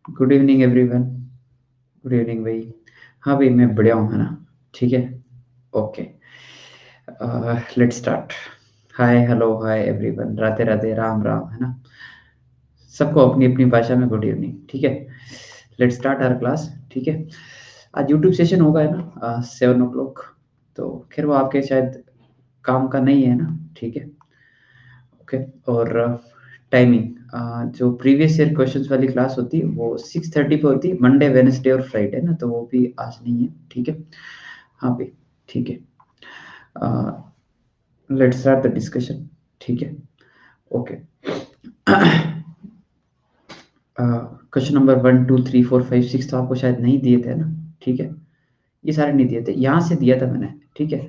Good evening everyone. Good evening भाई। हाँ भाई, मैं बढ़िया हूँ, है ना? ठीक है। Okay, let's start. Hi, hello, hi everyone, Radhe Radhe, Ram Ram, है ना? सबको अपनी अपनी भाषा में गुड इवनिंग। ठीक है, लेट्स स्टार्ट आवर क्लास। ठीक है, आज यूट्यूब सेशन होगा, है ना? 7 o'clock। तो खैर वो आपके शायद काम का नहीं है ना? ठीक है। ओके। और टाइमिंग, जो प्रीवियस ईयर क्वेश्चंस वाली क्लास होती है वो 6:30 पे होती है, मंडे वेडनेसडे और फ्राइडे ना, तो वो भी आज नहीं है। ठीक है। हाँ भाई। ठीक है, लेट्स स्टार्ट द डिस्कशन। ठीक है। ओके। क्वेश्चन नंबर 1 2 3 4 5 6 तो आपको शायद नहीं दिए थे ना? ठीक है, ये सारे नहीं दिए थे, यहाँ से दिया था मैंने। ठीक है।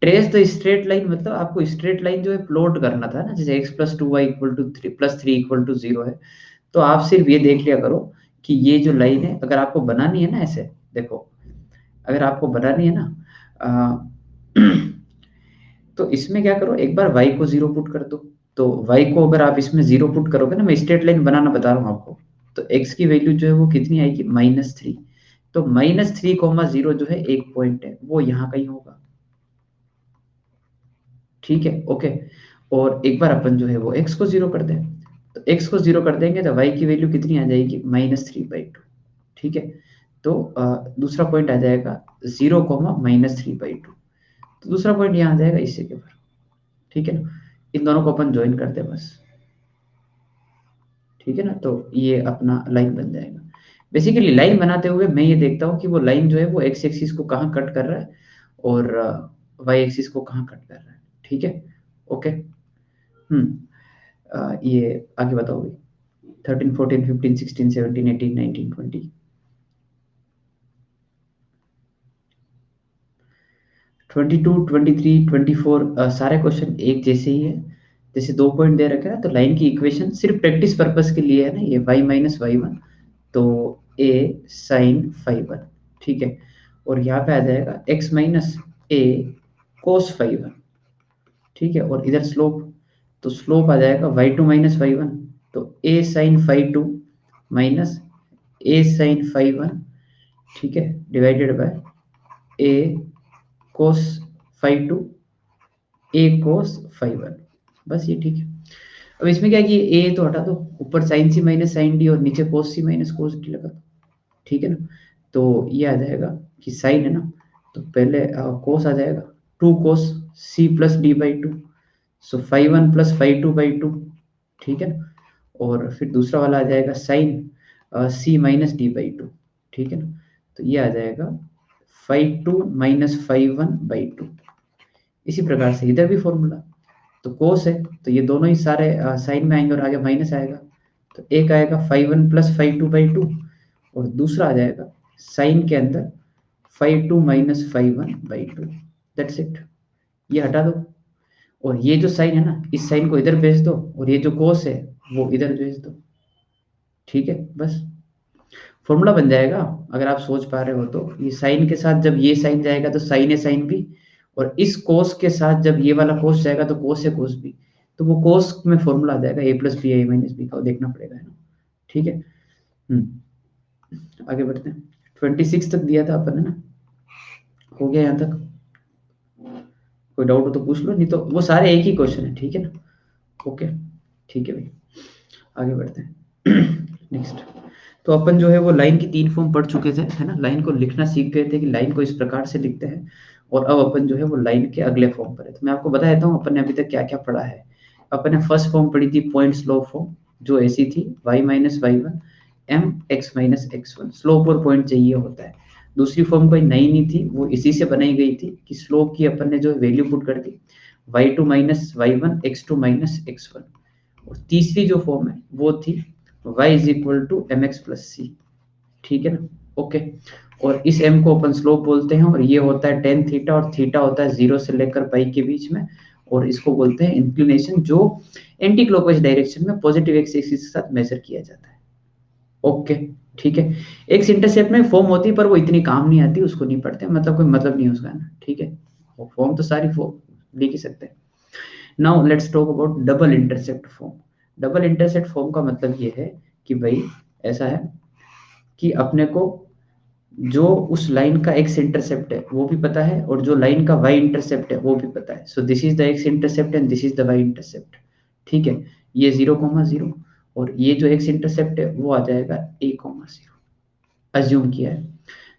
ट्रेस द स्ट्रेट लाइन, मतलब आपको स्ट्रेट लाइन जो है प्लॉट करना था ना, जैसे x+2y=3 +3=0 है। तो आप सिर्फ ये देख लिया करो कि ये जो लाइन है, अगर आपको बनानी है ना ऐसे, देखो, अगर आपको बनानी है ना, तो इसमें क्या करो, एक बार y को 0 पुट कर दो। तो y को अगर आप इसमें 0 पुट करोगे ना, मैं स्ट्रेट लाइन बनाना बता रहा हूँ आपको, तो x की वैल्यू जो है वो कितनी आएगी, -3। तो -3, 0 जो है एक पॉइंट है, वो यहाँ कहीं होगा। ठीक है। ओके। और एक बार अपन जो है वो x को 0 कर दें, तो x को 0 कर देंगे तो y की वैल्यू कितनी आ जाएगी, -3/2। ठीक है। तो दूसरा पॉइंट आ जाएगा 0, -3/2। तो दूसरा पॉइंट यहाँ आ जाएगा इससे के ऊपर। ठीक है ना? इन दोनों को अपन ज्वाइन कर दे बस। ठीक है ना? तो ये अपना लाइन बन जाएगा। बेसिकली लाइन बनाते हुए मैं ये देखता हूँ कि वो लाइन जो है वो एक्स एक्सिस को कहाँ कट कर रहा है और वाई एक्सिस को कहाँ कट कर रहा है। ठीक है। ओके। ये आगे बताओ भाई। 13 14 15 16 17 18 19 20 22 23 24 सारे क्वेश्चन एक जैसे ही है। जैसे 2 पॉइंट दे रखे हैं ना, तो लाइन की इक्वेशन सिर्फ प्रैक्टिस पर्पस के लिए है ना, ये y-y1, तो a sin φ1। ठीक है। और यहाँ पे आ जाएगा x-a cos φ1। ठीक है। और इधर स्लोप, तो स्लोप आ जाएगा y2 - y1, तो a sin φ2 minus a sin φ1। ठीक है, divided by a cos φ2, a cos φ1। बस ये ठीक है। अब इसमें क्या है कि a तो हटा दो, ऊपर sin c माइनस साइन डी और नीचे cos c माइनस cos d लगा दो। ठीक है ना? तो ये आ जाएगा कि साइन है ना, तो पहले cos आ जाएगा 2 cos c+d/2, सो φ1 + φ2/2। ठीक है ना? और फिर दूसरा वाला आ जाएगा साइन c-d/2। ठीक है ना? तो ये आ जाएगा φ2 - φ1/2। इसी प्रकार से इधर भी फॉर्मूला, तो कोस है, तो ये दोनों ही सारे साइन में आएंगे और आगे माइनस आएगा। तो एक आएगा φ1 + φ2/2 और दूसरा आ जाएगा साइन के अंदर φ2 - φ1/2। That's it. ये हटा दो, और ये जो साइन है ना, इस साइन को इधर भेज दो, और ये जो कोस है वो इधर भेज दो। ठीक है, बस फॉर्मूला बन जाएगा। अगर आप सोच पा रहे हो तो ये साइन के साथ जब ये साइन जाएगा तो साइन है साइन भी, और इस कोस के साथ जब ये वाला कोस जाएगा तो कोस है कोस भी। तो वो कोस में फॉर्मूला आ जाएगा a+b/a-b का, देखना पड़ेगा, है ना? ठीक है। आगे बढ़ते हैं। 26 तक दिया था अपन, है ना? हो गया यहाँ तक? कोई डाउट हो तो पूछ लो, नहीं तो वो सारे एक ही क्वेश्चन है। ठीक है ना? ओके। ठीक है भाई, आगे बढ़ते हैं। नेक्स्ट, तो अपन जो है वो लाइन की 3 फॉर्म पढ़ चुके थे, है ना? लाइन को लिखना सीख गए थे कि लाइन को इस प्रकार से लिखते हैं, और अब अपन जो है वो लाइन के अगले फॉर्म पर है। तो मैं आपको बता देता हूँ अपन ने अभी तक क्या क्या पढ़ा है। अपन ने फर्स्ट फॉर्म पढ़ी थी पॉइंट स्लो फॉर्म, जो ऐसी थी y-y1 mx-x1, स्लोप और पॉइंट चाहिए होता है। दूसरी फॉर्म कोई नई नहीं थी, वो इसी से बनाई गई थी कि स्लोप की अपन ने जो वैल्यू पुट कर दी, y2 - y1 x2 - x1। और तीसरी जो फॉर्म है वो थी y = mx+c। ठीक है ना? ओके। और इस m को अपन स्लोप बोलते हैं, और ये होता है tan थीटा, और थीटा होता है 0 से लेकर पाई के बीच में, और इसको बोलते हैं इंक्लिनेशन, जो एंटी क्लॉकवाइज डायरेक्शन में पॉजिटिव एक्स एक्सिस के साथ मेजर किया जाता है। ओके। ठीक है। एक्स इंटरसेप्ट में फॉर्म होती है, पर वो इतनी काम नहीं आती, उसको नहीं पढ़ते, मतलब कोई मतलब नहीं है उसका ना। ठीक है, वो फॉर्म तो सारी फॉर्म लिख ही सकते हैं। Now let's talk about double intercept form. Double intercept form का मतलब ये है कि भाई ऐसा है कि अपने को जो उस लाइन का एक्स इंटरसेप्ट है वो भी पता है और जो लाइन का वाई इंटरसेप्ट है वो भी पता है। So this is the X intercept and this is the Y intercept. ठीक है, ये 0,0 और ये जो एक्स इंटरसेप्ट है वो आ जाएगा a,0 अज्यूम किया है।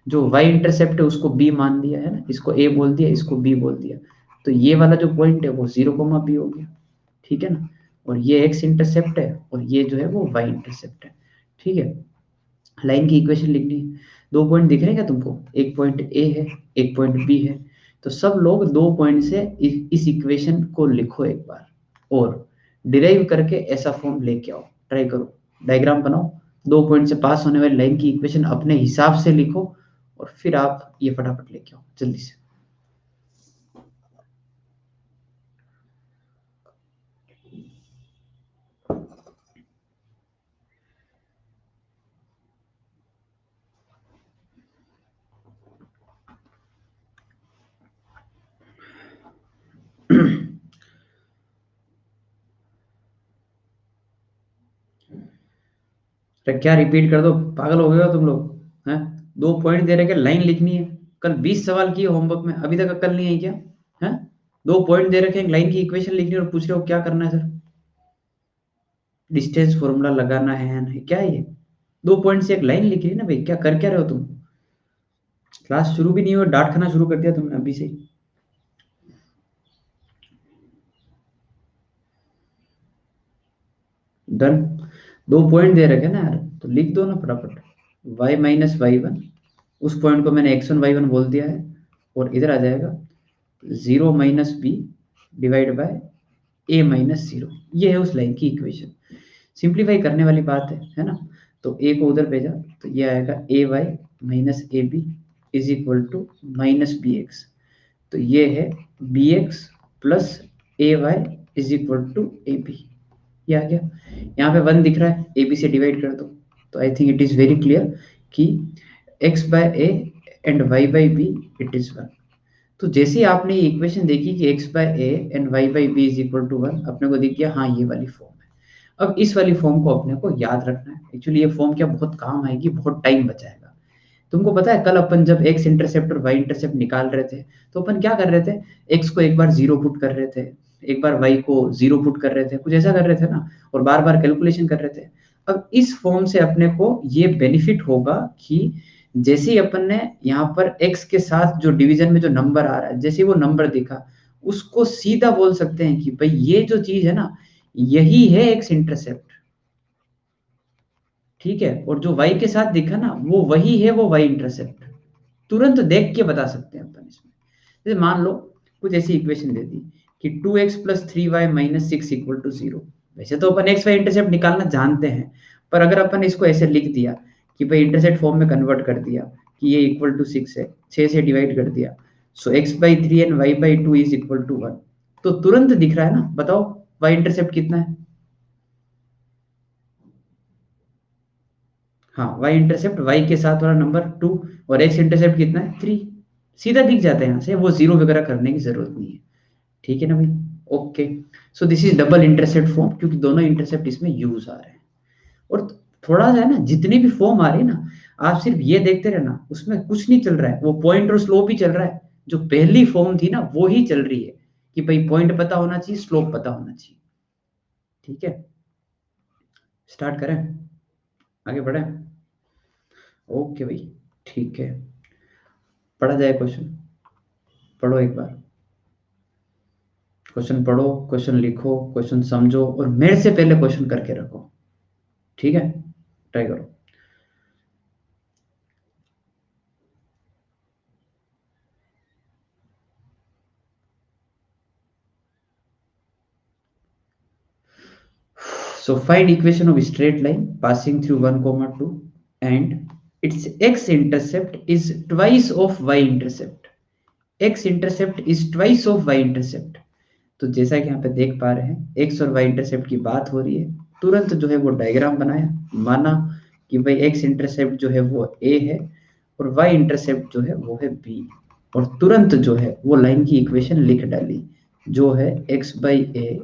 जो वाई इंटरसेप्ट है उसको बी मान लिया है ना, इसको ए बोल दिया, इसको बी बोल दिया, तो ये वाला जो पॉइंट है वो 0,b हो गया। ठीक है ना, और ये एक्स इंटरसेप्ट है और ये जो है वो वाई इंटरसेप्ट है। ठीक है, लाइन की इक्वेशन लिखनी है। दो पॉइंट दिख रहे हैं क्या तुमको? एक पॉइंट ए है, एक पॉइंट बी है। तो सब लोग दो पॉइंट से इस इक्वेशन को लिखो एक बार और डिराइव करके ऐसा फॉर्म लेके आओ, ट्राई करो, डायग्राम बनाओ, दो पॉइंट से पास होने वाली लाइन की इक्वेशन अपने हिसाब से लिखो और फिर आप ये फटाफट लेके आओ जल्दी से। तो क्या रिपीट कर दो, पागल हो गए हो तुम लोग हैं? दो पॉइंट दे रखे, लाइन लिखनी है। कल 20 सवाल किए होमवर्क में, अभी तक अक्ल नहीं है क्या? हैं? दो पॉइंट दे रखे, लाइन की इक्वेशन लिखनी है और पूछ रहे हो क्या करना है सर? डिस्टेंस फॉर्मूला लगाना है नहीं, क्या है ये? दो पॉइंट से एक लाइन लिख रही है ना भाई, क्या कर क्या रहे हो तुम? क्लास शुरू भी नहीं हुआ, डांट खाना शुरू कर दिया तुमने अभी से ही। डन। दो पॉइंट दे रखे ना यार, तो लिख दो ना फटाफट। y-y1, उस पॉइंट को मैंने x1 y1 बोल दिया है, और इधर आ जाएगा 0-b डिवाइड बाय a-0। ये है उस लाइन की इक्वेशन। सिंप्लीफाई करने वाली बात है ना? तो a को उधर भेजा तो ये आएगा ay minus A B is equal to minus B X. तो ये है B X plus A Y is equal to A B. ये आ गया। यहाँ पे 1 दिख रहा है, ए बी से डिवाइड कर दो। तो I think it is very clear कि x by A and y by B it is 1। तो जैसे ही आपने ये इक्वेशन देखी कि x by A and y by B is equal to 1, अपने को दिख गया हाँ ये वाली फॉर्म है। अब इस वाली फॉर्म को अपने को याद रखना है। एक्चुअली ये फॉर्म क्या बहुत काम आएगी, बहुत टाइम बचाएगा। तुमको पता है कल अपन जब एक्स इंटरसेप्ट और वाई इंटरसेप्ट निकाल रहे थे तो अपन क्या कर रहे थे? एक्स को एक बार जीरो पुट कर रहे थे, एक बार वाई को जीरो पुट कर रहे थे, कुछ ऐसा कर रहे थे ना, और बार बार कैलकुलेशन कर रहे थे। अब इस फॉर्म से अपने को ये बेनिफिट होगा कि जैसे ही अपन ने यहाँ पर एक्स के साथ जो डिवीजन में जो नंबर आ रहा है, जैसे ही वो नंबर दिखा, उसको सीधा बोल सकते हैं कि भाई ये जो चीज है ना, यही है एक्स इंटरसेप्ट। ठीक है, और जो y के साथ दिखा ना वो वही है वो y इंटरसेप्ट। तुरंत देख के बता सकते हैं अपन इसमें। जैसे मान लो कुछ ऐसी इक्वेशन दे दी कि 2x plus 3y minus 6 equal to 0। वैसे तो अपन एक्स वाई इंटरसेप्ट निकालना जानते हैं, पर अगर अपन इसको ऐसे लिख दिया कि भाई इंटरसेप्ट फॉर्म में कन्वर्ट कर दिया कि ये इक्वल टू 6 है, 6 से डिवाइड कर दिया, so x/3 and y/2 is equal to 1, तो तुरंत दिख रहा है ना। बताओ y इंटरसेप्ट कितना है? हाँ, y इंटरसेप्ट y के साथ वाला नंबर 2 और x इंटरसेप्ट कितना है 3। सीधा दिख जाता है यहाँ से, वो जीरो वगैरह करने की जरूरत नहीं है। ठीक है ना भाई? Okay. So this is double intercept form, क्योंकि दोनों इंटरसेप्ट इसमें यूज आ रहे हैं। और थोड़ा सा है ना, जितनी भी फॉर्म आ रही है ना, आप सिर्फ ये देखते रहना, उसमें कुछ नहीं चल रहा है, वो पॉइंट और स्लोप ही चल रहा है। जो पहली फॉर्म थी ना वो ही चल रही है कि भाई पॉइंट पता होना चाहिए, स्लोप पता होना चाहिए। ठीक है, स्टार्ट करें, आगे बढ़े। ओके भाई, ठीक है, पढ़ा जाए क्वेश्चन। पढ़ो एक बार, क्वेश्चन पढ़ो, क्वेश्चन लिखो, क्वेश्चन समझो और मेरे से पहले क्वेश्चन करके रखो। ठीक है, ट्राई करो। So find equation of straight line passing through 1, 2 and its x-intercept is twice of y-intercept. X-intercept is twice of y-intercept. तो जैसा कि यहाँ पे देख पा रहे हैं x और y इंटरसेप्ट की बात हो रही है, तुरंत जो है वो डायग्राम बनाया, माना कि भाई x इंटरसेप्ट जो है वो a है और y इंटरसेप्ट जो है वो है b, और तुरंत जो है वो लाइन की इक्वेशन लिख डाली जो है x/a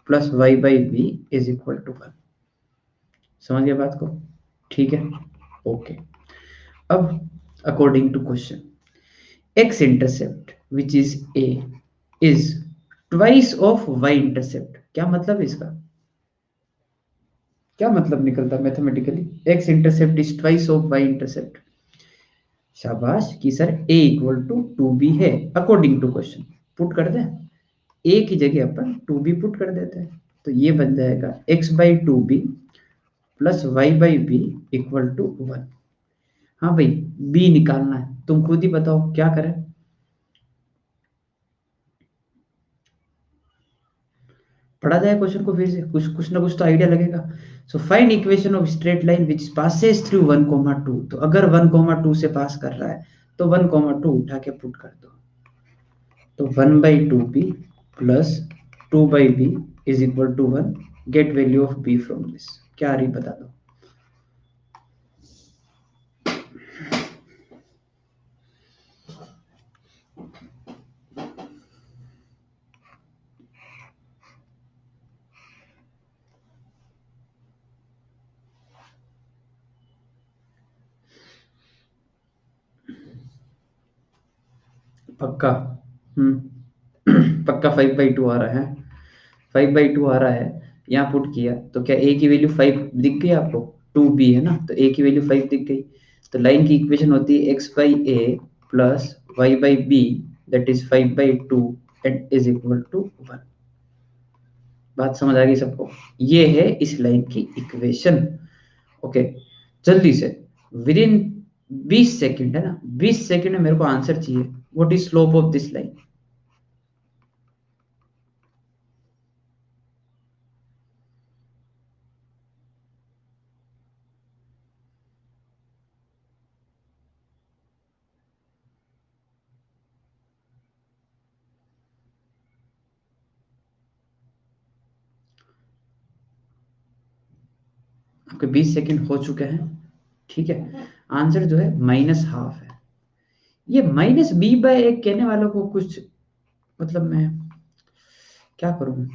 plus y/b is equal to 1। समझ गया बात को? ठीक है, ओके, अब according to question, x intercept which is a is twice of y intercept, क्या मतलब इसका, क्या मतलब निकलता mathematically, x intercept is twice of y intercept. शाबाश कि sir a equal to 2b है अकॉर्डिंग टू क्वेश्चन, पुट कर दें, a की जगह अपन 2b पुट कर देते हैं, तो ये बन जाएगा x by 2b plus y by B equal to 1। हाँ भाई, b निकालना है, तुम खुद ही बताओ क्या करें। पढ़ा जाए क्वेश्चन को फिर से, कुछ कुछ ना कुछ तो आइडिया लगेगा। So find equation of straight line which passes through 1,2, तो अगर 1,2 से पास कर रहा है तो 1,2 उठा के पुट कर दो, तो 1/2b plus 2/b is equal to 1, get value of b from this, क्या आ रही बता दो। पक्का? पक्का 5/2 आ रहा है, 5/2 आ रहा है, यहाँ पुट किया तो क्या a की वैल्यू 5 दिख गई आपको, 2b है ना, तो a की वैल्यू 5 दिख गई, तो लाइन की इक्वेशन होती है x by A plus Y by B that is 5/2 and is equal to 1। बात समझ आ गई सबको, ये है इस लाइन की इक्वेशन। ओके, जल्दी से विद इन 20 सेकंड है ना, 20 सेकंड में मेरे को आंसर चाहिए, what is slope of this line. आपके 20 सेकंड हो चुके हैं, ठीक है, आंसर जो है -12 है। ये -b/1 कहने वालों को कुछ, मतलब मैं क्या करूं,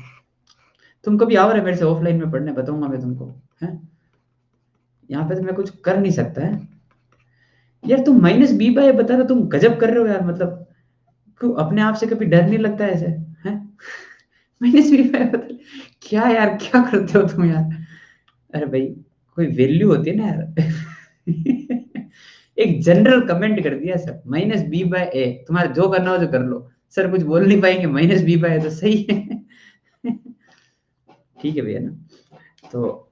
तुम कभी आओ रे मेरे से ऑफलाइन में पढ़ने, बताऊंगा मैं तुमको, है यहाँ पे तो मैं कुछ कर नहीं सकता है यार। तुम -b/a बता रहे हो, तुम गजब कर रहे हो यार, मतलब क्यों अपने आप से कभी डर नहीं लगता ऐसे, है -b/a बता, क्या यार क्या करते हो तुम यार। अरे भाई, कोई वैल्यू होती है ना यार। एक जनरल कमेंट कर दिया सर, -b/a, तुम्हारा जो करना हो जो कर लो, सर कुछ बोल नहीं पाएंगे, -b/a तो सही है। ठीक है भैया ना, तो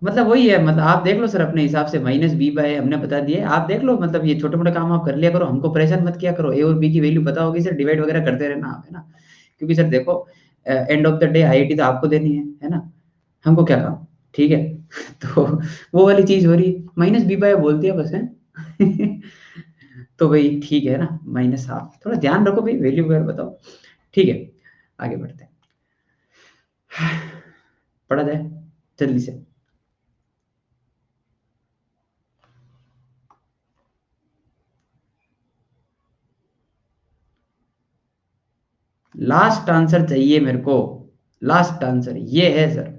मतलब वही है, मतलब आप देख लो सर अपने हिसाब से, -b/a हमने बता दिया है, आप देख लो, मतलब ये छोटे मोटे काम आप कर लिया करो, हमको परेशान मत किया करो, a और b की वैल्यू पता होगी सर, डिवाइड वगैरह करते रहना आप, है ना, क्योंकि सर देखो end of the day IIT तो आपको देनी है ना, हमको क्या काम, ठीक है। तो वो वाली चीज हो रही है, -b/a बोल दिया बस, है। तो भाई ठीक है ना, -12, थोड़ा ध्यान रखो भाई, वैल्यू वगैरह बताओ, ठीक है, आगे बढ़ते हैं। पढ़ा जाए जल्दी से। लास्ट आंसर चाहिए मेरे को, लास्ट आंसर ये है सर।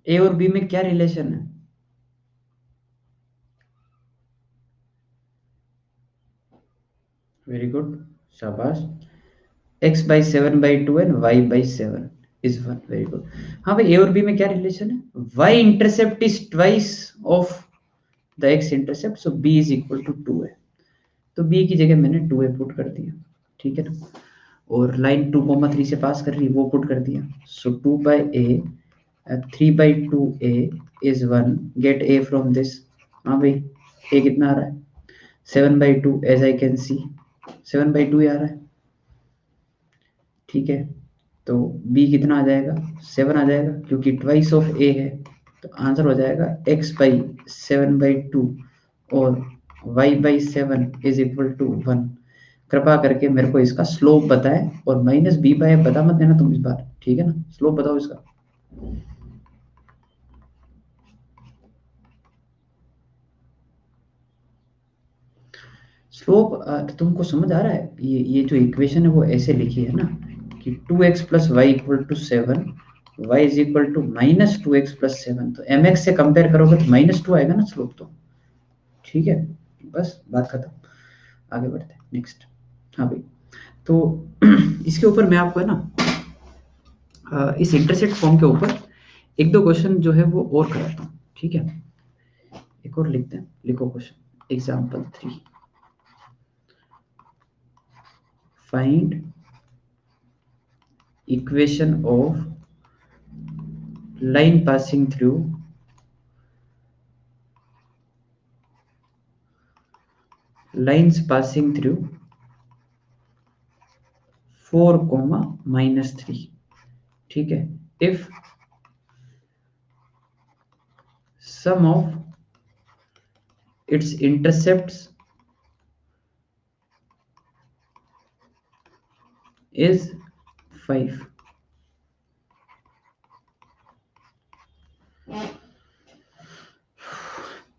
ए और बी में क्या रिलेशन है? वेरी गुड, शाबाश। x/7/2 and y/7 is 1, very good. हाँ भाई, ए और बी में क्या रिलेशन है, y intercept is twice of the x intercept, so b is equal to 2 है, तो b की जगह मैंने 2a पुट कर दिया, ठीक है ना। और लाइन 2,3 से पास कर रही है, वो पुट कर दिया। So 2/a 3/2a is 1, get a from this. हाँ भाई, a कितना आ रहा है? 7/2 एज आई कैन सी, 7/2 ही आ रहा है। ठीक है, तो b कितना आ जाएगा? 7 आ जाएगा, क्योंकि ट्वाइस ऑफ a है। तो आंसर हो जाएगा x/7/2 और y/7 इज इक्वल टू 1। कृपा करके मेरे को इसका स्लोप बताएं, और -b/f बता मत देना तुम इस बार, ठीक है ना? स्लोप बताओ इसका। स्लोप तुमको समझ आ रहा है? ये जो इक्वेशन है वो ऐसे लिखी है ना कि 2x plus Y equal to 7, Y is equal to -2x+7। तो mx से कंपेयर करोगे तो -2 आएगा ना स्लोप तो। ठीक है, बस बात खत्म। आगे बढ़ते हैं नेक्स्ट। हाँ भाई, तो इसके ऊपर मैं आपको है ना इस इंटरसेक्ट फॉर्म के ऊपर एक दो क्वेश्चन जो है वो और कराता हूँ। ठीक है, एक और लिखते हैं, लिखो question example 3। Find equation of line passing through lines passing through 4, -3। ठीक है, if sum of its intercepts is 5।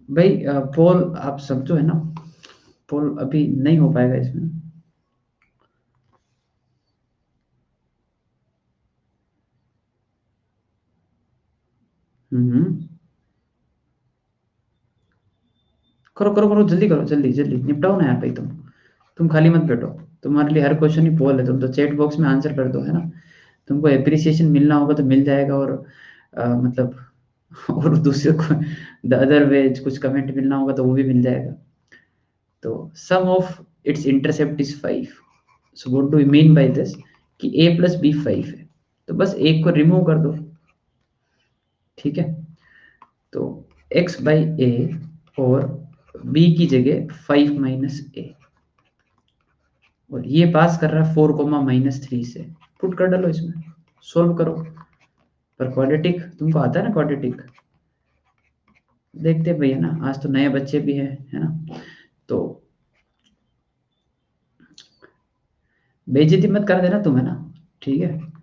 भाई पोल आप समझो है ना, पोल अभी नहीं हो पाएगा इसमें। हम्म, करो करो करो, जल्दी करो, जल्दी जल्दी निपटाओ ना यार भाई। तुम खाली मत बैठो, तुम्हारे लिए हर क्वेश्चन ही पोल है। तुम तो चैट बॉक्स में आंसर कर दो, है ना? तुमको एप्रिसिएशन मिलना होगा तो मिल जाएगा, और मतलब और दूसरे को द अदर वे कुछ कमेंट मिलना होगा तो वो भी मिल जाएगा। तो sum of its intercept is 5। So what do you mean by this कि a प्लस बी 5 है, तो बस एक को रिमूव कर दो। ठीक है, तो x बाई ए और b की जगह 5 माइनस ए, और ये पास कर रहा है 4, -3 से। पुट कर डालो इसमें, सोल्व करो। पर क्वाड्रेटिक तुमको आता है ना? क्वाड्रेटिक देखते भैया ना, आज तो नए बच्चे भी हैं, है ना? तो बेइज्जती मत कर देना तुम, है ना? ठीक है,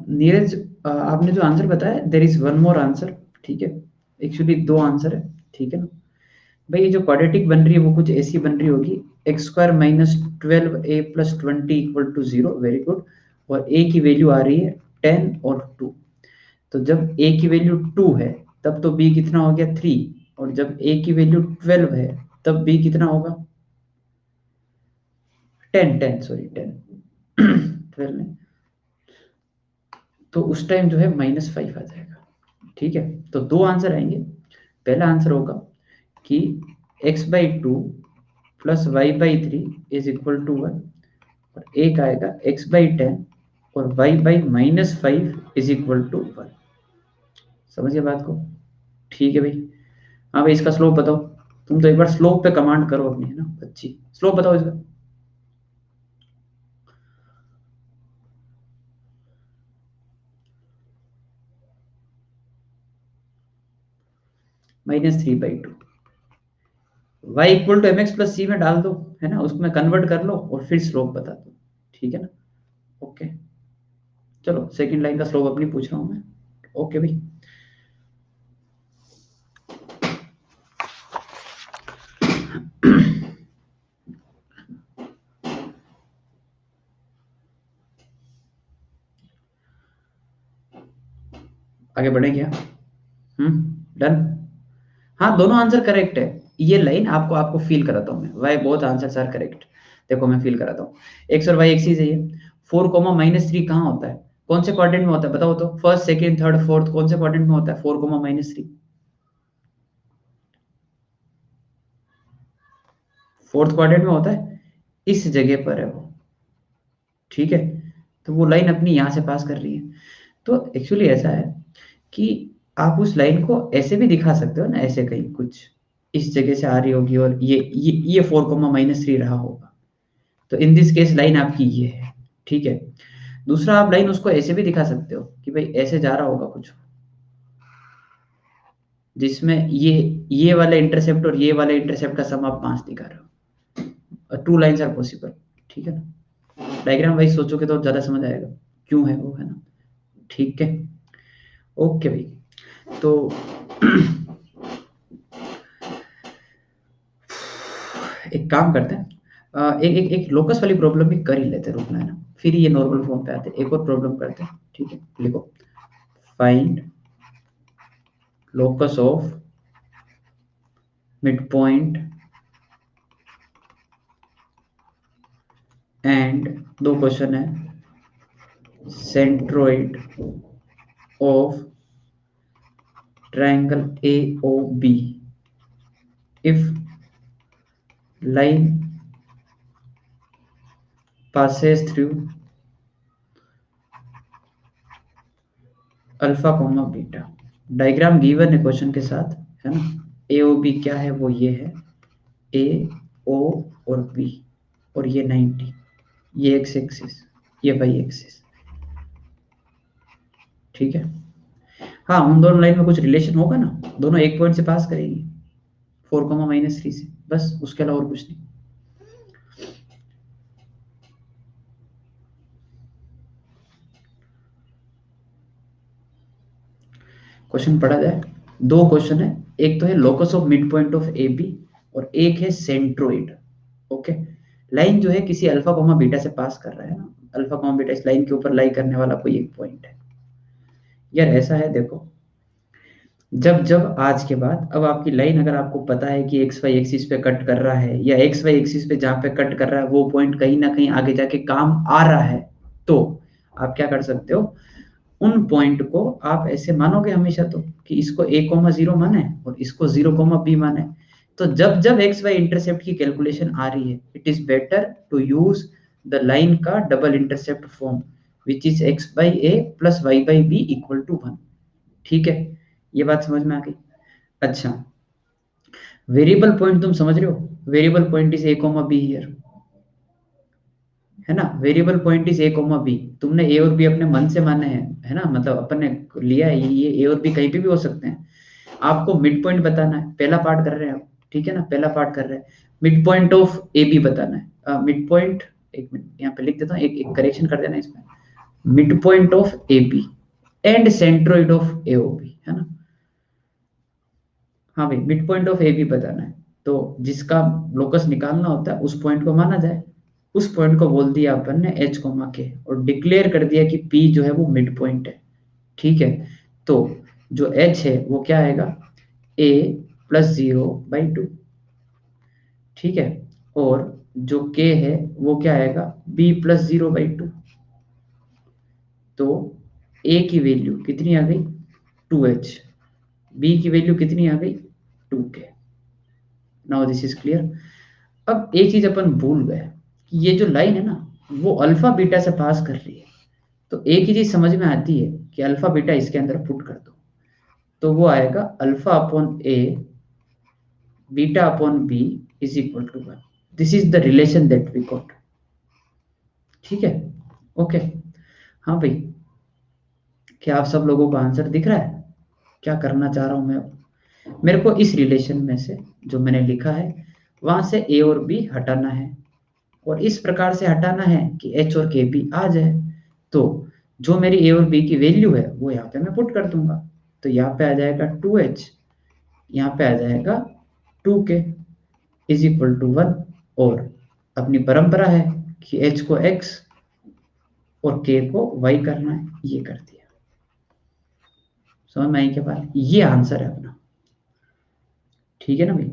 नीरज, आपने जो आंसर बताया, there is one more answer. ठीक है, एक्चुअली दो आंसर है। ठीक है ना भाई? ये जो क्वाड्रेटिक बन रही है वो कुछ ऐसी बन रही होगी, x² -12a+20 = 0। Very good. और a की वैल्यू आ रही है 10 और 2। तो जब a की वैल्यू 2 है तब तो b कितना हो गया? 3। और जब a की वैल्यू 12 है तब b कितना होगा? 10 सॉरी 10 12 नहीं, तो उस टाइम जो है -5 आ जाएगा। ठीक है, तो दो आंसर आएंगे। पहला आंसर होगा कि x/2 plus y/3 is equal to 1, और एक आएगा x/10 और y/-5 इज इक्वल टू 1। समझिए बात को? ठीक है भाई। हाँ भाई, इसका स्लोप बताओ। तुम तो एक बार स्लोप पे कमांड करो अपनी, है ना बच्ची? स्लोप बताओ इसका। -3/2। Y equal to m x plus c में डाल दो, है ना? उसमें कन्वर्ट कर लो और फिर स्लोप बता दो। ठीक है ना? ओके, चलो सेकंड लाइन का स्लोप अपनी पूछ रहा हूँ मैं। ओके भाई। आगे बढ़े क्या? डन। हाँ, दोनों आंसर करेक्ट है। ये लाइन आपको आपको फील कराता हूँ मैं, why both answers are correct. देखो मैं फील कराता हूँ, एक्स और वाई एक चीज है ये। 4, -3 कहाँ होता है? कौन से क्वाड्रेंट में होता है बताओ तो? फर्स्ट, सेकंड, थर्ड, फोर्थ, कौन से क्वाड्रेंट में होता है 4, -3? फोर्थ क्वाड्रेंट में होता है, इस जगह पर है वो। ठीक है, तो वो लाइन अपनी यहाँ से पास कर रही है। तो एक्चुअली ऐसा है कि आप उस लाइन को ऐसे भी दिखा सकते हो ना, ऐसे कहीं कुछ इस जगह से आ रही होगी और ये 4, -3 रहा होगा। तो इन दिस केस लाइन आपकी ये है। ठीक है, दूसरा आप लाइन उसको ऐसे भी दिखा सकते हो कि भाई ऐसे जा रहा होगा कुछ, जिसमें ये वाला इंटरसेप्ट और ये वाला इंटरसेप्ट का सम आप 5 दिखा रहे हो। 2 लाइन्स आर पॉसिबल। ठीक है ना? डायग्राम वाइज सोचोगे तो ज्यादा समझ आएगा क्यों है वो, है ना? ठीक है, ओके भाई। तो एक काम करते हैं, एक एक एक लोकस वाली प्रॉब्लम भी कर ही लेते हैं, रुकना है ना, फिर ये नॉर्मल फॉर्म पे आते हैं। एक और प्रॉब्लम करते हैं, ठीक है? लिखो, find locus of mid point and, दो क्वेश्चन है, centroid of triangle AOB if line passes through alpha comma beta. Diagram given है क्वेश्चन के साथ, है ना? AOB क्या है? वो ये है, A, O और B, और ये 90, ये एक्स एक्सिस, ये वाई एक्सिस। ठीक है, हाँ उन दोनों लाइन में कुछ रिलेशन होगा ना, दोनों एक पॉइंट से पास करेंगी 4, -3 से, बस उसके अलावा और कुछ नहीं। क्वेश्चन पढ़ा जाए, दो क्वेश्चन है, एक तो है locus of mid point of AB और एक है सेंट्रोइड। ओके, लाइन जो है किसी अल्फा कॉमा बीटा से पास कर रहा है ना, अल्फा कॉमा बीटा इस लाइन के ऊपर लाई करने वाला कोई एक पॉइंट है। यार ऐसा है देखो, जब जब आज के बाद अब आपकी लाइन अगर आपको पता है कि एक्स वाई एक्सिस पे कट कर रहा है, या एक्स वाई एक्सिस पे जहाँ पे कट कर रहा है वो पॉइंट कहीं ना कहीं आगे जाके काम आ रहा है, तो आप क्या कर सकते हो, उन पॉइंट को आप ऐसे मानोगे हमेशा तो कि इसको A, 0 माने और इसको 0, B माने। तो जब जब एक्स वाई इंटरसेप्ट की कैलकुलेशन आ रही है, it is better to use the line का double intercept form, which is x/a plus y/b equal to 1। ठीक है, ये बात समझ में आ गई? अच्छा, वेरिएबल पॉइंट तुम समझ रहे हो? Variable point is A, B here, है ना? Variable point is A, B। तुमने ए और बी अपने मन से माने हैं, है ना? मतलब अपन ने लिया है, ये ए और बी कहीं पे भी हो सकते हैं। आपको मिड पॉइंट बताना है, पहला पार्ट कर रहे हैं आप, ठीक है ना? पहला पार्ट कर रहे हैं, मिड पॉइंट ऑफ AB बताना है। मिड पॉइंट, एक मिनट यहाँ पे लिख देता हूँ, एक करेक्शन कर देना इसमें, mid point of AB and centroid of AOB, है ना? हाँ भाई, मिड पॉइंट ऑफ AB बताना है, तो जिसका लोकस निकालना होता है उस पॉइंट को माना जाए। उस पॉइंट को बोल दिया अपन ने H, और डिक्लेयर कर दिया कि P जो है वो मिड पॉइंट है। ठीक है, तो जो H है वो क्या आएगा, A + 0/2। ठीक है, और जो K है वो क्या आएगा, B + 0/2। तो A की वैल्यू कितनी आ गई, 2H, B की वैल्यू कितनी आ गई, 2K। Now this is clear. अब एक चीज अपन भूल गए कि ये जो लाइन है ना, वो अल्फा बीटा से पास कर रही है। तो एक ही चीज समझ में आती है कि अल्फा बीटा इसके अंदर पुट कर दो, तो वो आएगा α/A β/B is equal to 1। This is the relation that we got. ठीक है, ओके। हाँ भाई, क्या आप सब लोगों को आंसर दिख रहा है क्या करना चाह रहा हूं मैं? मेरे को इस रिलेशन में से जो मैंने लिखा है वहां से A और B हटाना है, और इस प्रकार से हटाना है कि H और K भी आ जाए। तो जो मेरी A और B की वैल्यू है वो यहाँ पे मैं पुट कर दूंगा, तो यहाँ पे आ जाएगा 2H, यहाँ पे आ जाएगा 2K इज इक्वल टू 1। और अपनी परंपरा है कि H को X और K को Y करना है, ये कर दिया। समझ में आई क्या बात? ये आंसर है अपना, ठीक है ना भाई?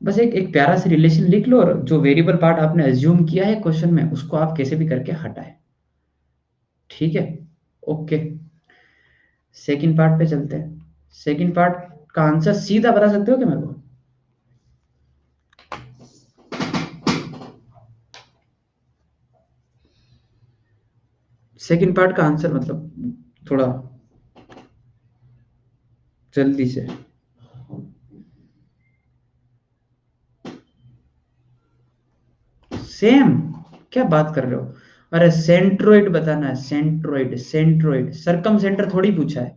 बस एक प्यारा सा रिलेशन लिख लो, और जो वेरिएबल पार्ट आपने अज्यूम किया है क्वेश्चन में, उसको आप कैसे भी करके हटाए, ठीक है? ओके, सेकंड पार्ट पे चलते हैं। सेकंड पार्ट का आंसर सीधा बता सकते हो क्या मेरे को? सेकंड पार्ट का आंसर मतलब थोड़ा जल्दी से। सेम? क्या बात कर रहे हो? अरे सेंट्रोइड बताना है, सेंट्रोइड, सेंट्रोइड, सरकम सेंटर थोड़ी पूछा है।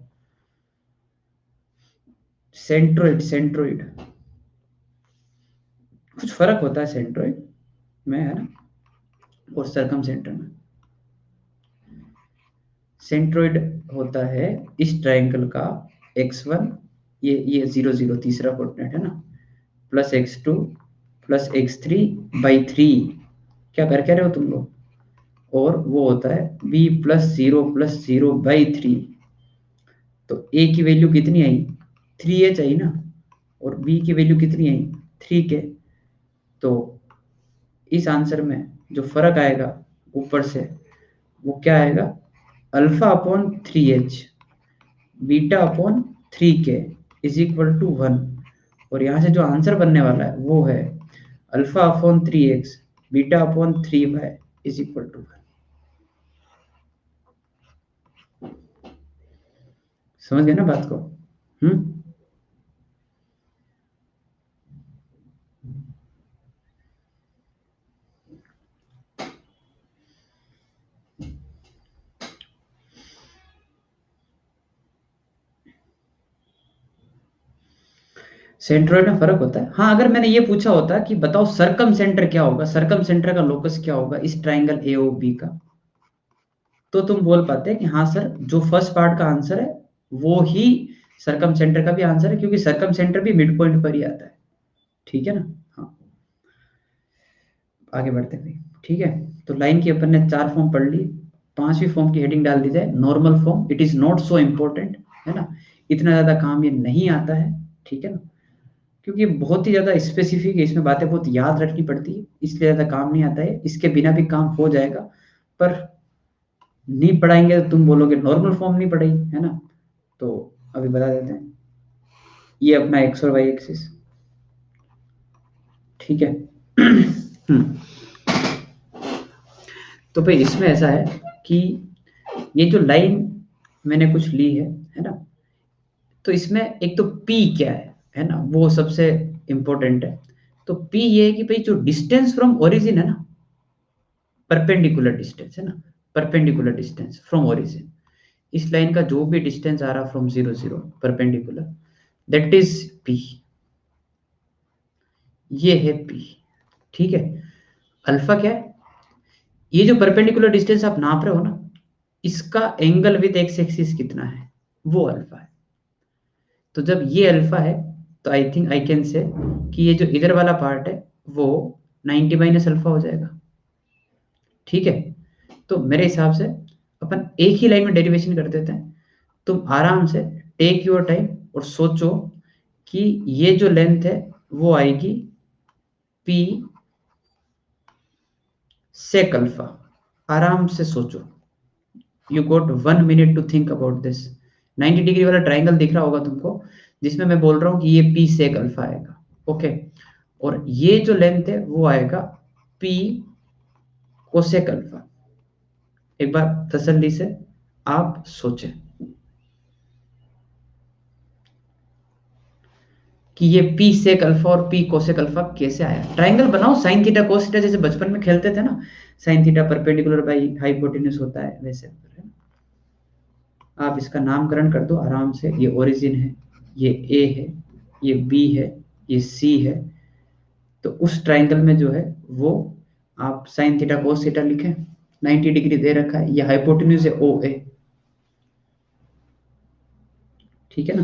सेंट्रोइड, सेंट्रोइड, कुछ फर्क होता है सेंट्रोइड में, है ना, और सरकम सेंटर में। सेंट्रोइड होता है इस ट्रायंगल का x1, ये 0 0 तीसरा कोऑर्डिनेट है ना, plus x2 plus x3 by 3, क्या कर रहे हो तुम लोग? और वो होता है b प्लस 0 बाई 3। तो a की वैल्यू कितनी आई? 3h आई ना, और b की वैल्यू कितनी आई? 3k। तो इस आंसर में जो फर्क आएगा ऊपर से, वो क्या आएगा? Alpha upon 3h, beta upon 3k is equal to 1। और यहाँ से जो आंसर बनने वाला है वो है alpha upon 3x beta upon 3y is equal to 1। समझ गए ना बात को? हम्म। सेंट्रोइड में फर्क होता है, हाँ। अगर मैंने ये पूछा होता कि बताओ सरकम सेंटर क्या होगा, सरकम सेंटर का लोकस क्या होगा इस ट्राइंगल ए ओ बी का, तो तुम बोल पाते कि हाँ सर, जो फर्स्ट पार्ट का आंसर है वो ही सरकम सेंटर का भी आंसर है, क्योंकि सरकम सेंटर भी मिड पॉइंट पर ही आता है, ठीक है ना? हाँ, आगे बढ़ते हैं भाई, ठीक है? तो लाइन की अपन ने 4 फॉर्म पढ़ ली। 5वीं फॉर्म की हेडिंग डाल दी जाए normal form, it is not so important, है ना, इतना ज्यादा काम ये नहीं आता है, ठीक है ना, क्योंकि ये बहुत ही ज्यादा स्पेसिफिक है, इसमें बातें बहुत याद रखनी पड़ती है, इसलिए ज्यादा काम नहीं आता है, इसके बिना भी काम हो जाएगा। पर नहीं पढ़ाएंगे तो तुम बोलोगे नॉर्मल फॉर्म नहीं पढ़ाई, है ना? तो अभी बता देते हैं, ये अपना एक्स और वाई एक्सिस, ठीक है? तो भाई इसमें ऐसा है कि ये जो लाइन मैंने कुछ ली है ना, तो इसमें एक तो P क्या है ना, वो सबसे इंपॉर्टेंट है। तो P ये है कि भाई जो डिस्टेंस फ्रॉम ओरिजिन है ना, परपेंडिकुलर डिस्टेंस है ना, परपेंडिकुलर डिस्टेंस फ्रॉम ओरिजिन, इस लाइन का जो भी डिस्टेंस आ रहा from 0 0 perpendicular, that is P। ये है P, ठीक है? अल्फा क्या है? ये जो परपेंडिकुलर डिस्टेंस आप नाप रहे हो ना, इसका एंगल विद एक्स एक्सिस कितना है, वो अल्फा है। तो जब ये अल्फा है, तो I think I can say कि ये जो इधर वाला पार्ट है वो 90 माइनस अल्फा हो जाएगा, ठीक है? तो मेरे हिसाब से अपन एक ही लाइन में डेरिवेशन कर देते हैं। तुम आराम से टेक योर टाइम और सोचो कि ये जो लेंथ है वो आएगी पी सेक अल्फा। आराम से सोचो, you got 1 minute to think about this. 90 degree वाला ट्राइंगल दिख रहा होगा तुमको, जिसमें मैं बोल रहा हूँ कि ये पी सेक अल्फा आएगा, ओके? और ये जो लेंथ है वो आएगा पी कोसेक अल्फा। एक बार तसल्ली से आप सोचें कि ये पी सेक अल्फा और पी कोसेक अल्फा कैसे आया। ट्राइंगल बनाओ साइन थीटा कोस थीटा, जैसे बचपन में खेलते थे ना, sine theta perpendicular by hypotenuse होता है, वैसे आप इसका नामकरण कर दो आराम से। ये ओरिजिन है, ये ए है, ये बी है, ये सी है। तो उस ट्राइंगल में जो है वो आप साइन थीटा कोस थीटा लिखें, 90 डिग्री दे रखा है, ये हाइपोटेन्यूज है ओ ए, ठीक है ना?